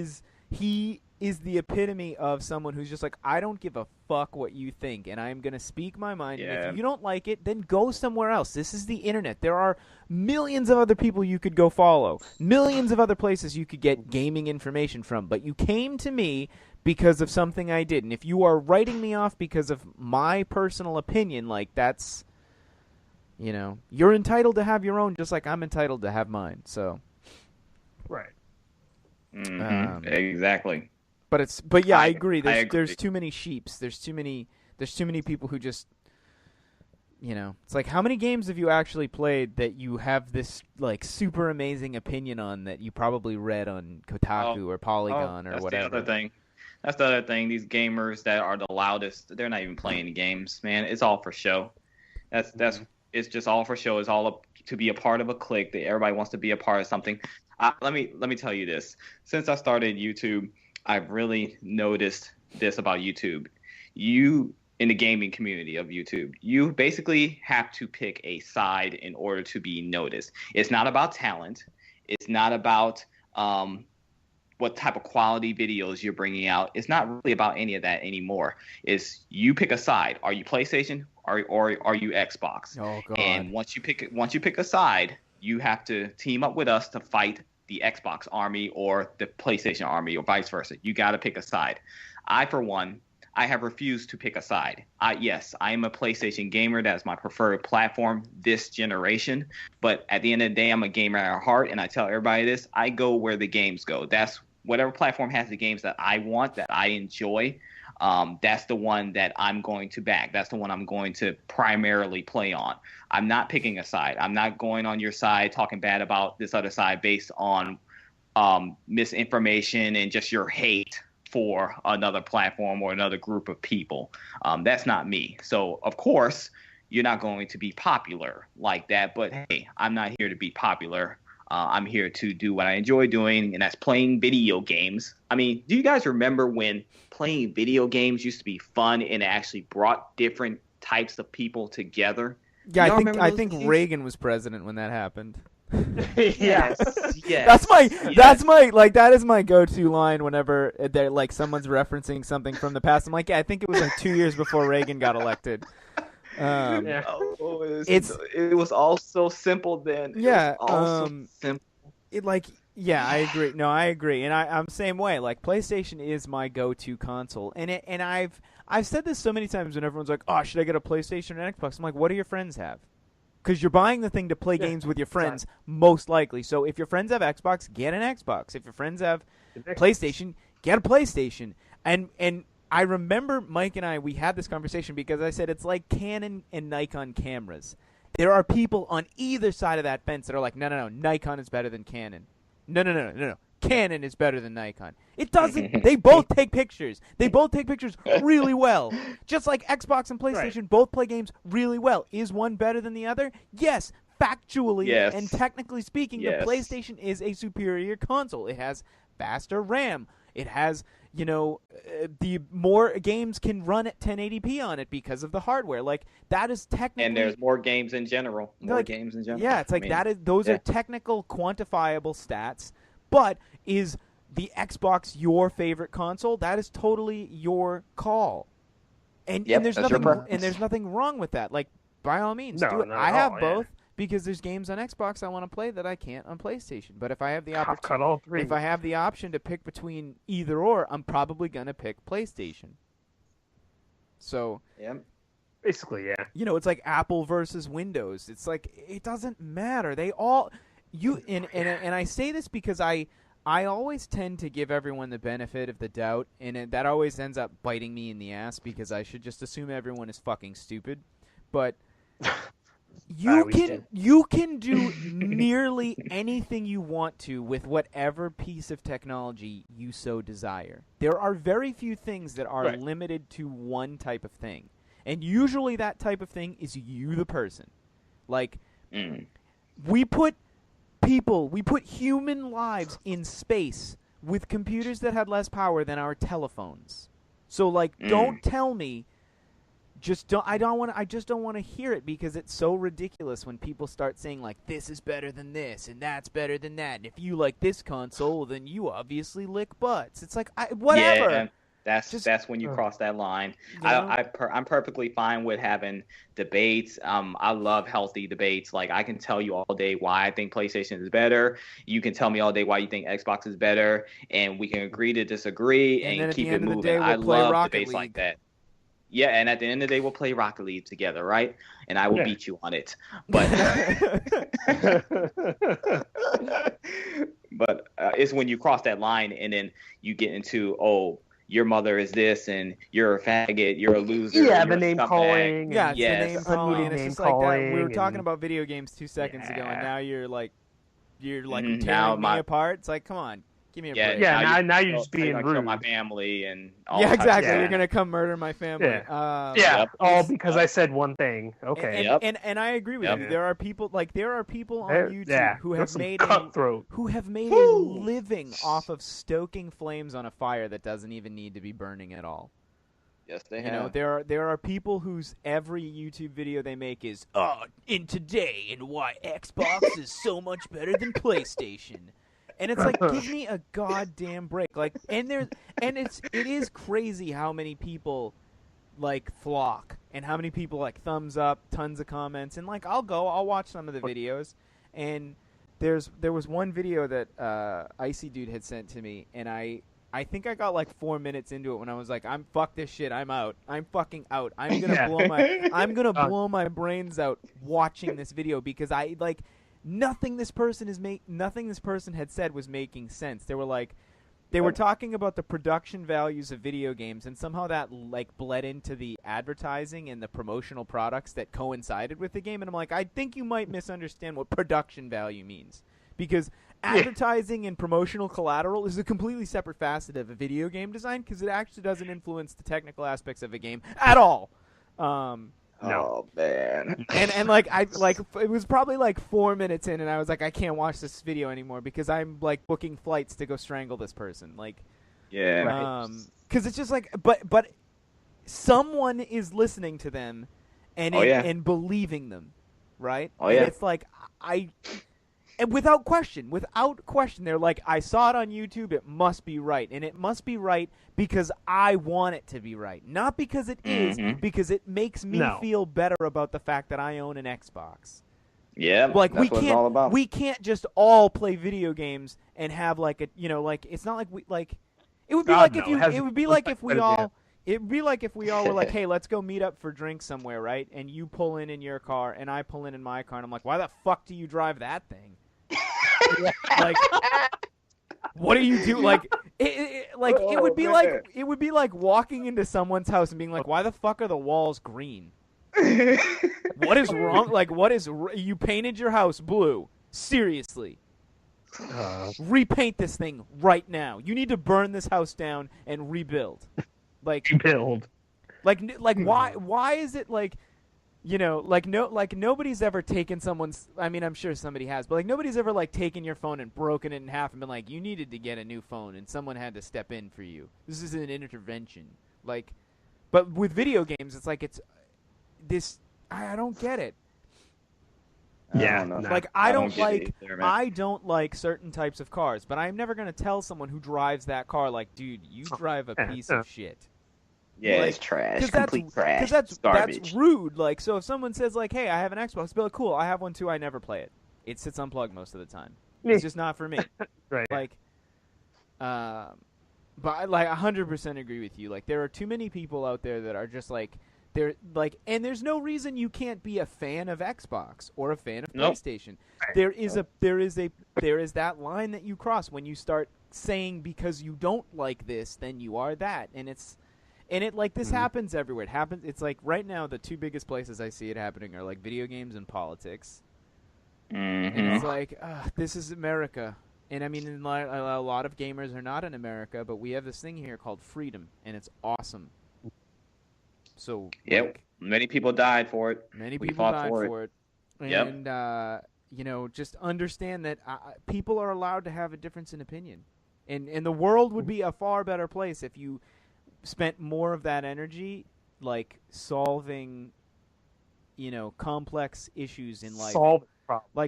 is the epitome of someone who's just like, I don't give a fuck what you think, and I'm going to speak my mind. Yeah. And if you don't like it, then go somewhere else. This is the internet. There are millions of other people you could go follow, millions of other places you could get gaming information from, but you came to me because of something I did. And if you are writing me off because of my personal opinion, like, that's, you know, you're entitled to have your own, just like I'm entitled to have mine. So, Right. Exactly. But yeah, I I agree. agree. There's too many sheeps. There's too many people who just, you know, it's like, how many games have you actually played that you have this like super amazing opinion on that you probably read on Kotaku or Polygon or that's whatever? the other thing. That's the other thing. These gamers that are the loudest, they're not even playing the games, man. It's all for show. It's just all for show. It's all to be a part of a clique. That everybody wants to be a part of something. Let me tell you this. Since I started YouTube, I've really noticed this about YouTube. You, in the gaming community of YouTube, you basically have to pick a side in order to be noticed. It's not about talent. It's not about what type of quality videos you're bringing out. It's not really about any of that anymore. It's you pick a side. Are you PlayStation or are you Xbox? Oh God! And once you pick a side, you have to team up with us to fight the Xbox army or the PlayStation army or vice versa. You got to pick a side. I, for one, I have refused to pick a side. Yes, I am a PlayStation gamer. That's my preferred platform this generation. But at the end of the day, I'm a gamer at heart, and I tell everybody this. I go where the games go. That's whatever platform has the games that I want, that I enjoy. That's the one that I'm going to back. That's the one I'm going to primarily play on. I'm not picking a side. I'm not going on your side talking bad about this other side based on misinformation and just your hate for another platform or another group of people. That's not me. So, of course, you're not going to be popular like that. But, hey, I'm not here to be popular. I'm here to do what I enjoy doing, and that's playing video games. I mean, do you guys remember when playing video games used to be fun and it actually brought different types of people together? Yeah, Y'all I remember those think games? Reagan was president when that happened. Yes. Yes. That is my go-to line whenever they're like someone's referencing something from the past. I'm like, yeah, I think it was like 2 years before Reagan got elected. Yeah. It was all so simple then. Yeah, It was all so simple. I agree. No, I agree, and I'm same way. Like, PlayStation is my go-to console, and I've said this so many times when everyone's like, "Oh, should I get a PlayStation or an Xbox?" I'm like, "What are your friends have?" Because you're buying the thing to play games with your friends, most likely. So if your friends have Xbox, get an Xbox. If your friends have PlayStation, get a PlayStation. And I remember Mike and we had this conversation because I said it's like Canon and Nikon cameras. There are people on either side of that fence that are like, no, Nikon is better than Canon. No. Canon is better than Nikon. It doesn't. They both take pictures. They both take pictures really well. Just like Xbox and PlayStation both play games really well. Is one better than the other? Yes. Factually and technically speaking, the PlayStation is a superior console. It has faster RAM. It has, the more games can run at 1080p on it because of the hardware. Like, that is technically... And there's more games in general. Yeah, it's like those are technical, quantifiable stats. But is the Xbox your favorite console? That is totally your call. And there's nothing wrong with that. Like, by all means, do it. I have both because there's games on Xbox I want to play that I can't on PlayStation. But if I have the option to pick between either or, I'm probably gonna pick PlayStation. So basically, yeah. It's like Apple versus Windows. It's like, it doesn't matter. They all and I say this because I always tend to give everyone the benefit of the doubt, and that always ends up biting me in the ass because I should just assume everyone is fucking stupid. But You can do nearly anything you want to with whatever piece of technology you so desire. There are very few things that are limited to one type of thing. And usually that type of thing is you, the person. Like, we put human lives in space with computers that had less power than our telephones. So, like, don't tell me. I just don't want to hear it because it's so ridiculous when people start saying, like, this is better than this and that's better than that. And if you like this console, then you obviously lick butts. It's like, whatever. Yeah, that's when you cross that line. I'm perfectly fine with having debates. I love healthy debates. Like, I can tell you all day why I think PlayStation is better. You can tell me all day why you think Xbox is better, and we can agree to disagree and keep it moving. I love debates like that. Yeah, and at the end of the day, we'll play Rocket League together, right? And I will beat you on it. But it's when you cross that line and then you get into, oh, your mother is this, and you're a faggot, you're a loser. Yeah, the name calling. Yeah, it's the name calling. And it's just like that. We were talking about video games 2 seconds ago, and now you're tearing me apart. It's like, come on. Give me a break. Yeah, now you're just being rude. Kill my family and all exactly. You're gonna come murder my family. All because I said one thing. Okay. And I agree with you. There are people on YouTube who have made a living off of stoking flames on a fire that doesn't even need to be burning at all. Yes, they have. You know, there are people whose every YouTube video they make is in today and why Xbox is so much better than PlayStation. And it's like, give me a goddamn break. Like, it is crazy how many people like flock and how many people like thumbs up, tons of comments, and like I'll watch some of the videos. And there was one video that Icy Dude had sent to me, and I think I got like 4 minutes into it when I was like, fuck this shit, I'm out. I'm fucking out. I'm gonna blow my brains out watching this video because I like. Nothing this person had said was making sense. They were talking about the production values of video games, and somehow that like bled into the advertising and the promotional products that coincided with the game. And I'm like, I think you might misunderstand what production value means, because advertising and promotional collateral is a completely separate facet of a video game design, because it actually doesn't influence the technical aspects of a game at all. No. Oh man. And like it was probably like 4 minutes in, and I was like, I can't watch this video anymore because I'm like booking flights to go strangle this person. Like, because it's just like, but someone is listening to them, and and believing them, right? Oh yeah. And it's like and without question, they're like, I saw it on YouTube, it must be right. And it must be right because I want it to be right. Not because it is, because it makes me feel better about the fact that I own an Xbox. Yeah, like that's what it's all about. We can't just all play video games and have like a, like, it's not like we, like, it would be like if we all were like, hey, let's go meet up for drinks somewhere, right? And you pull in your car, and I pull in my car, and I'm like, why the fuck do you drive that thing? Like, what do you do? Like, it would be like walking into someone's house and being like, why the fuck are the walls green? What is wrong? Like, you painted your house blue? Seriously. Repaint this thing right now. You need to burn this house down and rebuild. Like, why is it like, nobody's ever taken someone's, I mean, I'm sure somebody has, but like nobody's ever like taken your phone and broken it in half and been like, you needed to get a new phone and someone had to step in for you. This is an intervention. Like, but with video games, it's like, I don't get it. Yeah, I don't like certain types of cars, but I'm never going to tell someone who drives that car, like, dude, you drive a piece of shit. Yeah, like, it's trash. Complete trash. Because that's rude. Like, so if someone says, like, hey, I have an Xbox, be like, cool, I have one too, I never play it. It sits unplugged most of the time. It's just not for me. Right. Like, but I 100% agree with you. Like, there are too many people out there that are just like, they're like, and there's no reason you can't be a fan of Xbox or a fan of PlayStation. There is that line that you cross when you start saying because you don't like this, then you are that, and And this happens everywhere. It happens. It's like right now the two biggest places I see it happening are like video games and politics. Mm-hmm. And it's like, this is America. And I mean, a lot of gamers are not in America, but we have this thing here called freedom, and it's awesome. So, yep, many people died for it. Many people died for it. Yep. And, just understand that people are allowed to have a difference in opinion. And the world would be a far better place if you spent more of that energy, like, solving, complex issues in life.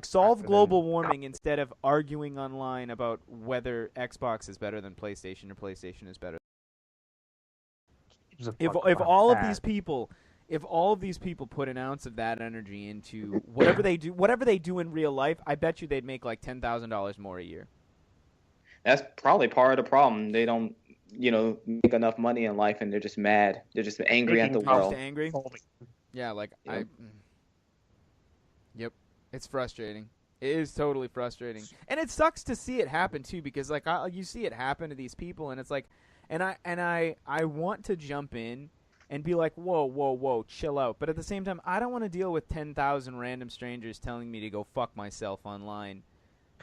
Solve global warming instead of arguing online about whether Xbox is better than PlayStation or PlayStation is better. If all of these people put an ounce of that energy into whatever they do in real life, I bet you they'd make like $10,000 more a year. That's probably part of the problem. They don't, make enough money in life, and they're just mad. They're just angry at the world. Just angry. Yeah, Yep. It's frustrating. It is totally frustrating, and it sucks to see it happen too, because you see it happen to these people, and it's like, and I want to jump in and be like, whoa, chill out, but at the same time, I don't want to deal with 10,000 random strangers telling me to go fuck myself online,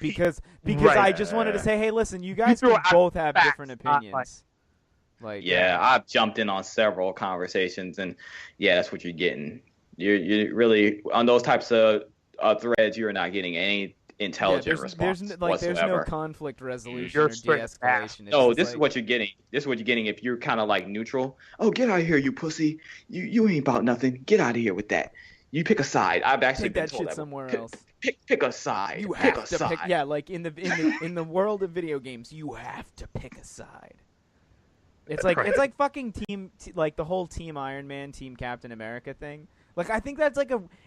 because right. I just wanted to say, hey, listen, you guys can both have different opinions. I've jumped in on several conversations, and that's what you're getting. You're really on those types of threads. You're not getting any intelligent response whatsoever. There's no conflict resolution or de-escalation. No, this is what you're getting. This is what you're getting if you're kind of like neutral. Oh, get out of here, you pussy! You ain't about nothing. Get out of here with that. You pick a side. I've actually been told that somewhere else. Pick a side. You have to pick. Yeah, like in the world of video games, you have to pick a side. It's like fucking the whole Team Iron Man, Team Captain America thing. Like, I think that's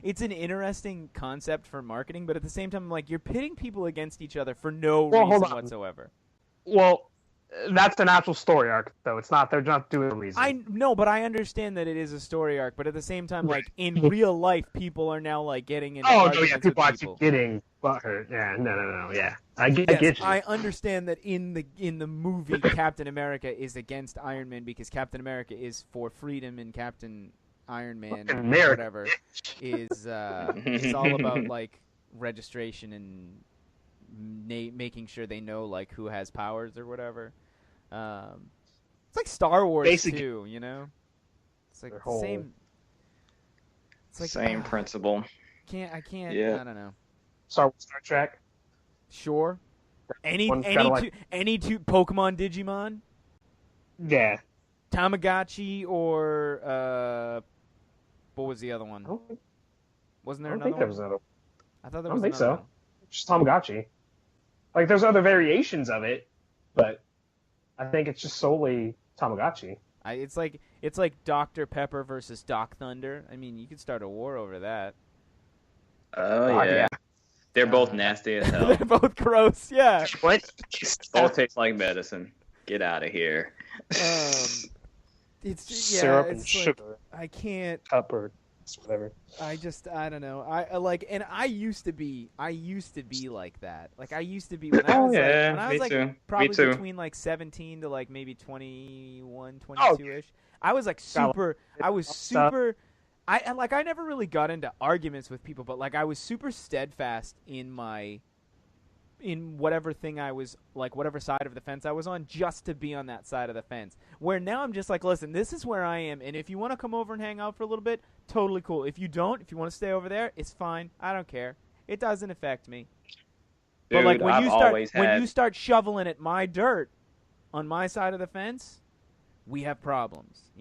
it's an interesting concept for marketing, but at the same time, like, you're pitting people against each other for no reason whatsoever. Well, that's the natural story arc, though. It's not, they're not doing a reason. I know, but I understand that it is a story arc, but at the same time, like, in real life, people are now, like, getting into arguments with people. Actually getting butthurt. Yeah, no, yeah. I get you. I understand that in the movie, Captain America is against Iron Man because Captain America is for freedom and Captain Iron Man or whatever is all about like registration and making sure they know like who has powers or whatever. It's like Star Wars too, It's like the same. It's like same principle. I can't. Yeah. I don't know. Star Trek. Sure. Any two Pokemon, Digimon. Yeah. Tamagotchi or what was the other one? Wasn't there another one? There was another one. I thought there was another one. I don't think so. Just Tamagotchi. Like, there's other variations of it, but I think it's just solely Tamagotchi. It's like Dr. Pepper versus Doc Thunder. I mean, you could start a war over that. Oh, yeah. They're both nasty as hell. They're both gross, yeah. What? Both taste like medicine. Get out of here. It's just, syrup it's and sugar. I can't. Pepper, whatever. I don't know. I used to be like that. Like I used to be when I was probably between like 17 to like maybe 21, 22ish. I was like super. I never really got into arguments with people, but like I was super steadfast in whatever thing I was, like whatever side of the fence I was on, just to be on that side of the fence. Where now I'm just like, listen, this is where I am, and if you want to come over and hang out for a little bit, totally cool. If you want to stay over there, it's fine. I don't care. It doesn't affect me. Dude, but like when you start shoveling at my dirt on my side of the fence, we have problems,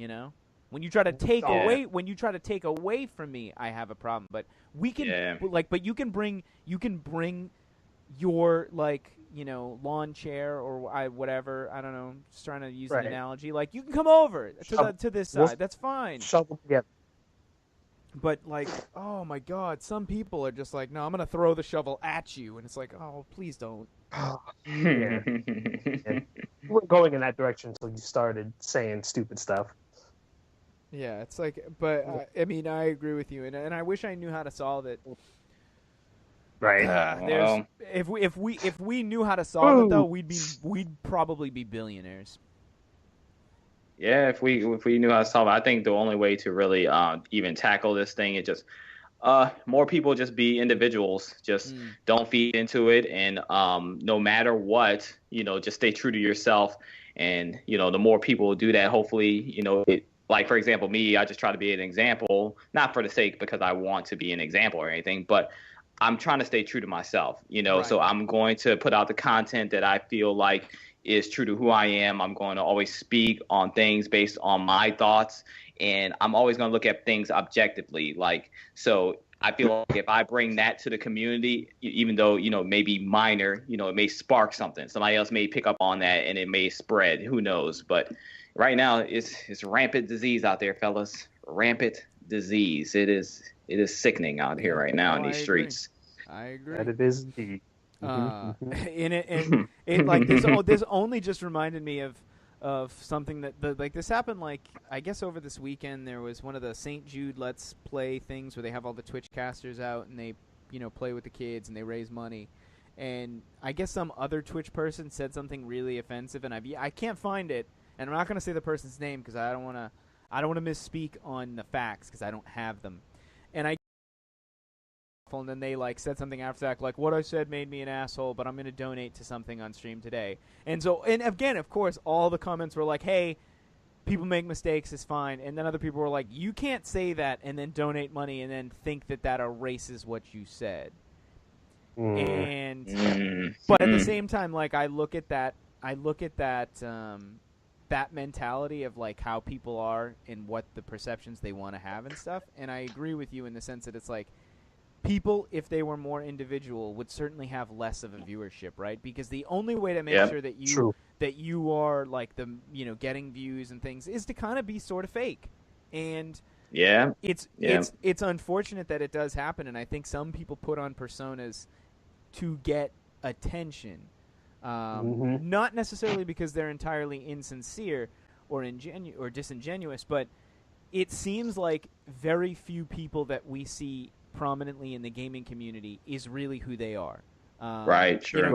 When you try to take away from me, I have a problem. But we can but you can bring your lawn chair or whatever. I don't know. Just trying to use an analogy. Like you can come over to this side. That's fine. Shovel together. But like, oh my God, some people are just like, no, I'm gonna throw the shovel at you, and it's like, oh, please don't. Yeah. You weren't going in that direction until you started saying stupid stuff. Yeah, it's like, but I mean, I agree with you, and I wish I knew how to solve it. Right. If we knew how to solve it though, we'd probably be billionaires. Yeah, if we knew how to solve it, I think the only way to really even tackle this thing is just more people just be individuals. Just don't feed into it, and no matter what, just stay true to yourself. And the more people do that, hopefully, it. Like, for example, me, I just try to be an example, not for the sake because I want to be an example or anything, but I'm trying to stay true to myself, Right. So I'm going to put out the content that I feel like is true to who I am. I'm going to always speak on things based on my thoughts, and I'm always going to look at things objectively. Like, so I feel like if I bring that to the community, even though, maybe minor, it may spark something. Somebody else may pick up on that and it may spread. Who knows? But right now, it's rampant disease out there, fellas. Rampant disease. It is sickening out here right now in these streets. I agree. That it is indeed. This only just reminded me of something that this happened, like, I guess over this weekend. There was one of the St. Jude Let's Play things where they have all the Twitch casters out and they play with the kids and they raise money. And I guess some other Twitch person said something really offensive, and I can't find it, and I'm not going to say the person's name because I don't want to misspeak on the facts because I don't have them. And then they said something after that, like, what I said made me an asshole, but I'm going to donate to something on stream today. And again, of course, all the comments were like, hey, people make mistakes, it's fine. And then other people were like, you can't say that and then donate money and then think that erases what you said. But at the same time, I look at that that mentality of how people are and what the perceptions they want to have and stuff. And I agree with you in the sense that it's like, people, if they were more individual, would certainly have less of a viewership, right? Because the only way to make sure that you are getting views and things is to kind of be sort of fake. And it's unfortunate that it does happen, and I think some people put on personas to get attention, not necessarily because they're entirely insincere or disingenuous, but it seems like very few people that we see prominently in the gaming community is really who they are. Right, sure.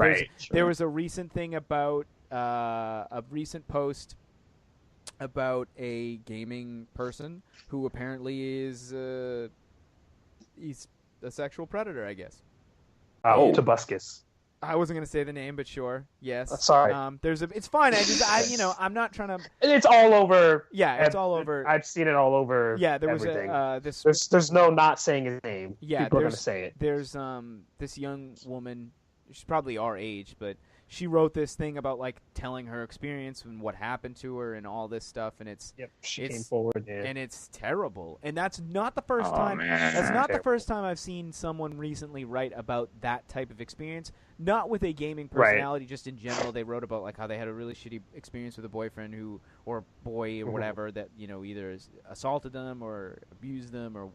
There was a recent thing about a recent post about a gaming person who apparently is he's a sexual predator, I guess. Tobuscus. I wasn't going to say the name, but sure. Yes. Sorry. It's fine. I'm not trying to. It's all over. Yeah, it's all over. I've seen it all over. Yeah, there everything. was There's no not saying his name. Yeah, people are going to say it. There's this young woman. She's probably our age, but she wrote this thing about telling her experience and what happened to her and all this stuff, and she came forward, and it's terrible. And that's not the first time. Man. That's not the first time I've seen someone recently write about that type of experience. Not with a gaming personality, just in general. They wrote about how they had a really shitty experience with a boyfriend or boy or whatever that either assaulted them or abused them or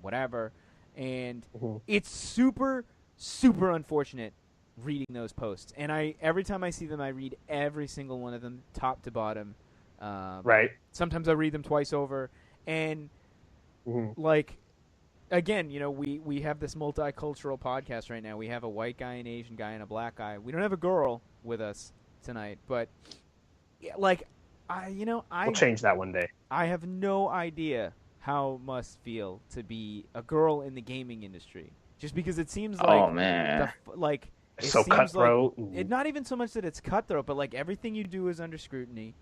whatever, and it's super super unfortunate reading those posts. And every time I see them, I read every single one of them, top to bottom. Sometimes I read them twice over, and again, we have this multicultural podcast right now. We have a white guy, an Asian guy, and a black guy. We don't have a girl with us tonight, but we'll change that one day. I have no idea how it must feel to be a girl in the gaming industry, just because it seems like it's so cutthroat. Not even so much that it's cutthroat, but everything you do is under scrutiny.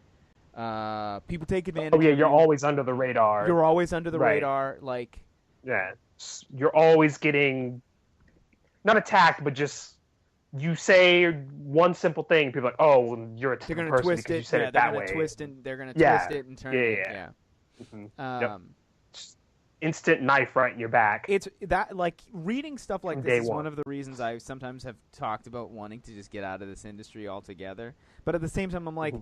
People take advantage. Oh yeah, you're always under the radar. You're always under the radar. Yeah, you're always getting not attacked, but just you say one simple thing, people are like, oh, well, you're a typical person because you said it that way. They're gonna twist it and turn it. Yeah. Instant knife right in your back. It's that reading stuff like this is one of the reasons I sometimes have talked about wanting to just get out of this industry altogether. But at the same time, I'm like,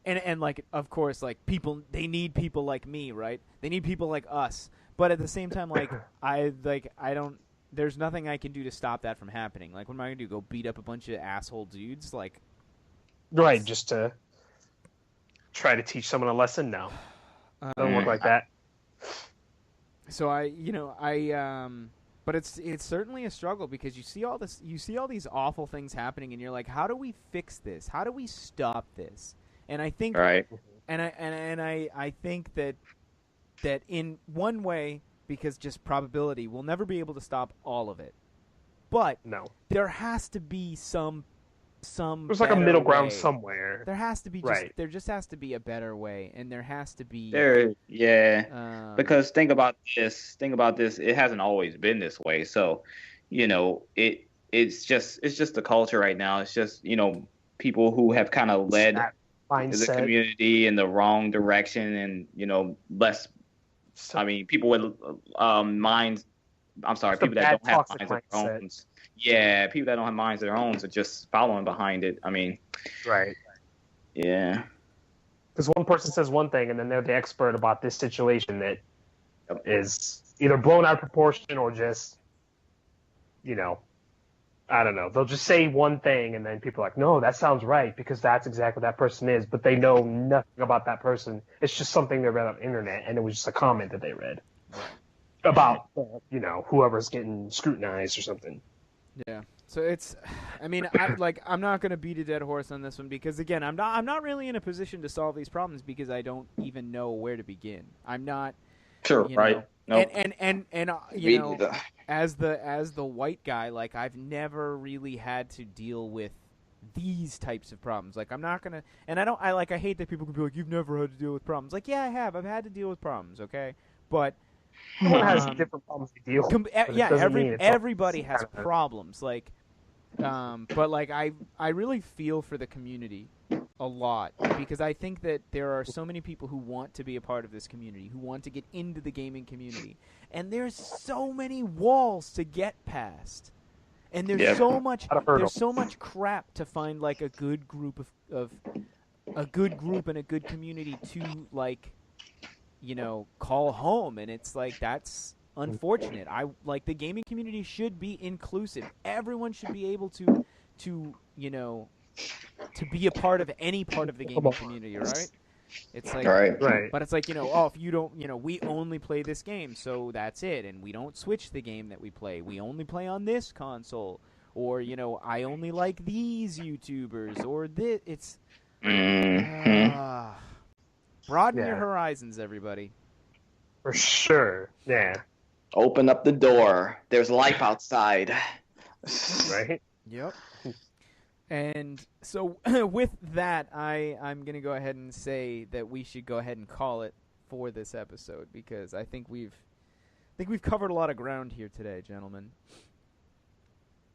and of course, people, they need people like me, right? They need people like us. But at the same time, I don't. There's nothing I can do to stop that from happening. What am I gonna do? Go beat up a bunch of asshole dudes? Right, just to try to teach someone a lesson? No, doesn't work like that. So but it's certainly a struggle because you see all these awful things happening, and you're like, how do we fix this? How do we stop this? And I think I think that in one way, because just probability, we'll never be able to stop all of it. But No. there has to be some There's like a middle ground way. somewhere. There has to be Right. there just has to be a better way, and there has to be because think about this. It hasn't always been this way. So, it's just the culture right now. It's just, people who have kind of led That the mindset. community in the wrong direction, and less. I mean, people with minds. I'm sorry, Just a people that bad don't have toxic minds of their mindset. own. Yeah, people that don't have minds of their own are just following behind it. I mean, Right. yeah. Because one person says one thing, and then they're the expert about this situation that Yep. is either blown out of proportion or just, I don't know. They'll just say one thing, and then people are like, no, that sounds right, because that's exactly what that person is, but they know nothing about that person. It's just something they read on the internet, and it was just a comment that they read about, whoever's getting scrutinized or something. Yeah. So it's, I mean, I'm not going to beat a dead horse on this one because, again, I'm not really in a position to solve these problems because I don't even know where to begin. I'm not. Sure. Right. No. And Me neither. as the white guy, like, I've never really had to deal with these types of problems. Like, I'm not gonna, and I hate that people can be like, you've never had to deal with problems. Like, yeah, I have. I've had to deal with problemes. Okay, but. Everyone has different problems to deal with. Everybody has problems. Like, but like I really feel for the community a lot because I think that there are so many people who want to be a part of this community, who want to get into the gaming community, and there's so many walls to get past, and there's so much crap to find like a good group of a good group and a good community to like. Call home, and it's like that's unfortunate. I like the gaming community should be inclusive. Everyone should be able to be a part of any part of the gaming community, right? It's like right. But it's like, if you don't, we only play this game, so that's it, and we don't switch the game that we play. We only play on this console, or I only like these YouTubers, or this. It's broaden your horizons, everybody. For sure. Yeah. Open up the door. There's life outside. Right? Yep. And so with that, I'm going to go ahead and say that we should go ahead and call it for this episode because I think we've covered a lot of ground here today, gentlemen.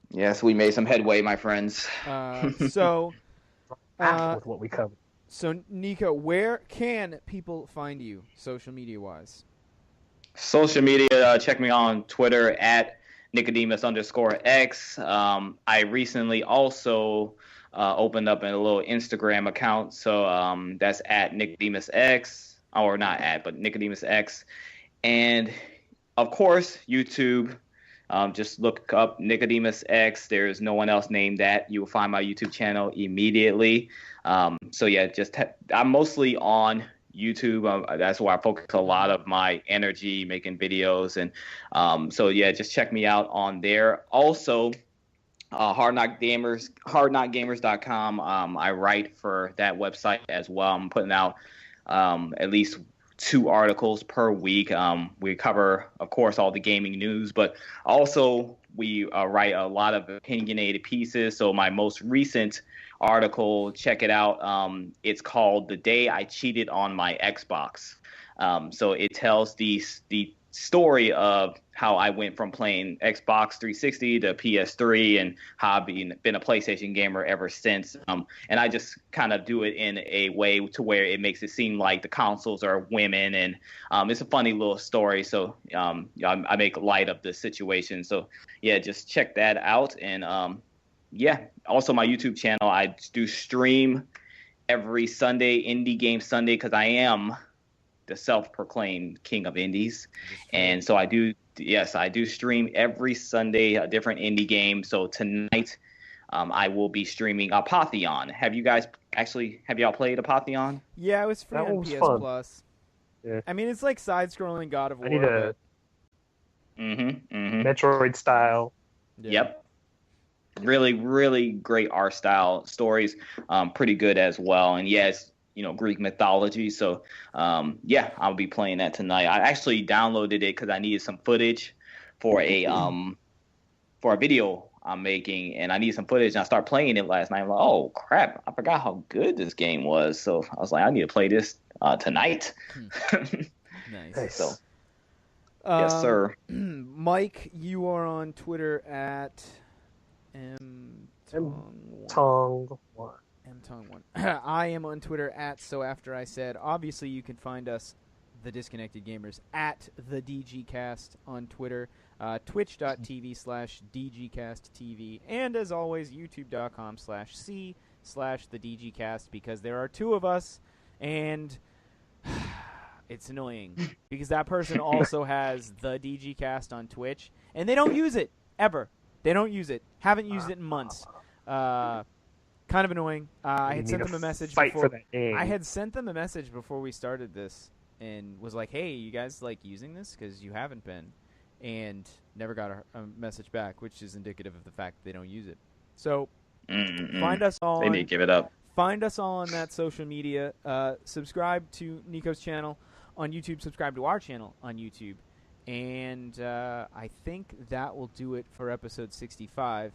Yes, we made some headway, my friends. With what we covered. So, Nico, where can people find you social media-wise? Social media, check me on Twitter at Nicodemus_X. I recently also opened up a little Instagram account, so that's at NicodemusX, or not at, but NicodemusX. And, of course, YouTube. Just look up Nicodemus X. There's no one else named that. You will find my YouTube channel immediately. So yeah, I'm mostly on YouTube. That's where I focus a lot of my energy making videos. And so yeah, just check me out on there. Also, hardknockgamers.com. I write for that website as well. I'm putting out at least 2 articles per week. We cover, of course, all the gaming news, but also we write a lot of opinionated pieces. So my most recent article, check it out. It's called "The Day I Cheated on My Xbox." So it tells the story of how I went from playing Xbox 360 to PS3 and how I've been a PlayStation gamer ever since. And I just kind of do it in a way to where it makes it seem like the consoles are women. And it's a funny little story. So I make light of the situation. So, yeah, just check that out. And, also my YouTube channel, I do stream every Sunday, Indie Game Sunday, because I am the self-proclaimed king of indies. And so I do stream every Sunday a different indie game. So tonight I will be streaming Apotheon. Have y'all played Apotheon? Yeah, it was free on PS fun. Plus. Yeah. I mean, it's like side-scrolling God of War. I need a Mm-hmm. Metroid style. Yeah. Yep. Really, really great art style. Stories pretty good as well. And yes, Greek mythology. So yeah, I'll be playing that tonight. I actually downloaded it because I needed some footage for a video I'm making, and I need some footage. And I started playing it last night. I'm like, oh crap, I forgot how good this game was. So I was like, I need to play this tonight. Nice. So yes, sir. Mike, you are on Twitter at Tong. mtong1. I am on Twitter at so after I said. Obviously, you can find us, the Disconnected Gamers, at the DGCast on Twitter. Twitch.tv/DGCastTV, and as always, YouTube.com/C/TheDGCast, because there are two of us, and it's annoying, because that person also has the DGCast on Twitch, and they don't use it, ever. They don't use it. Haven't used it in months. Kind of annoying. I had sent them a message before. I had sent them a message before we started this, and was like, hey, you guys like using this? Because you haven't been. And never got a message back, which is indicative of the fact that they don't use it. So find us all. They need to give it up. Find us all on that social media. Subscribe to Nico's channel on YouTube. Subscribe to our channel on YouTube. And I think that will do it for episode 65.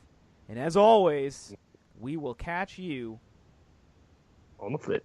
And as always, we will catch you on the flip.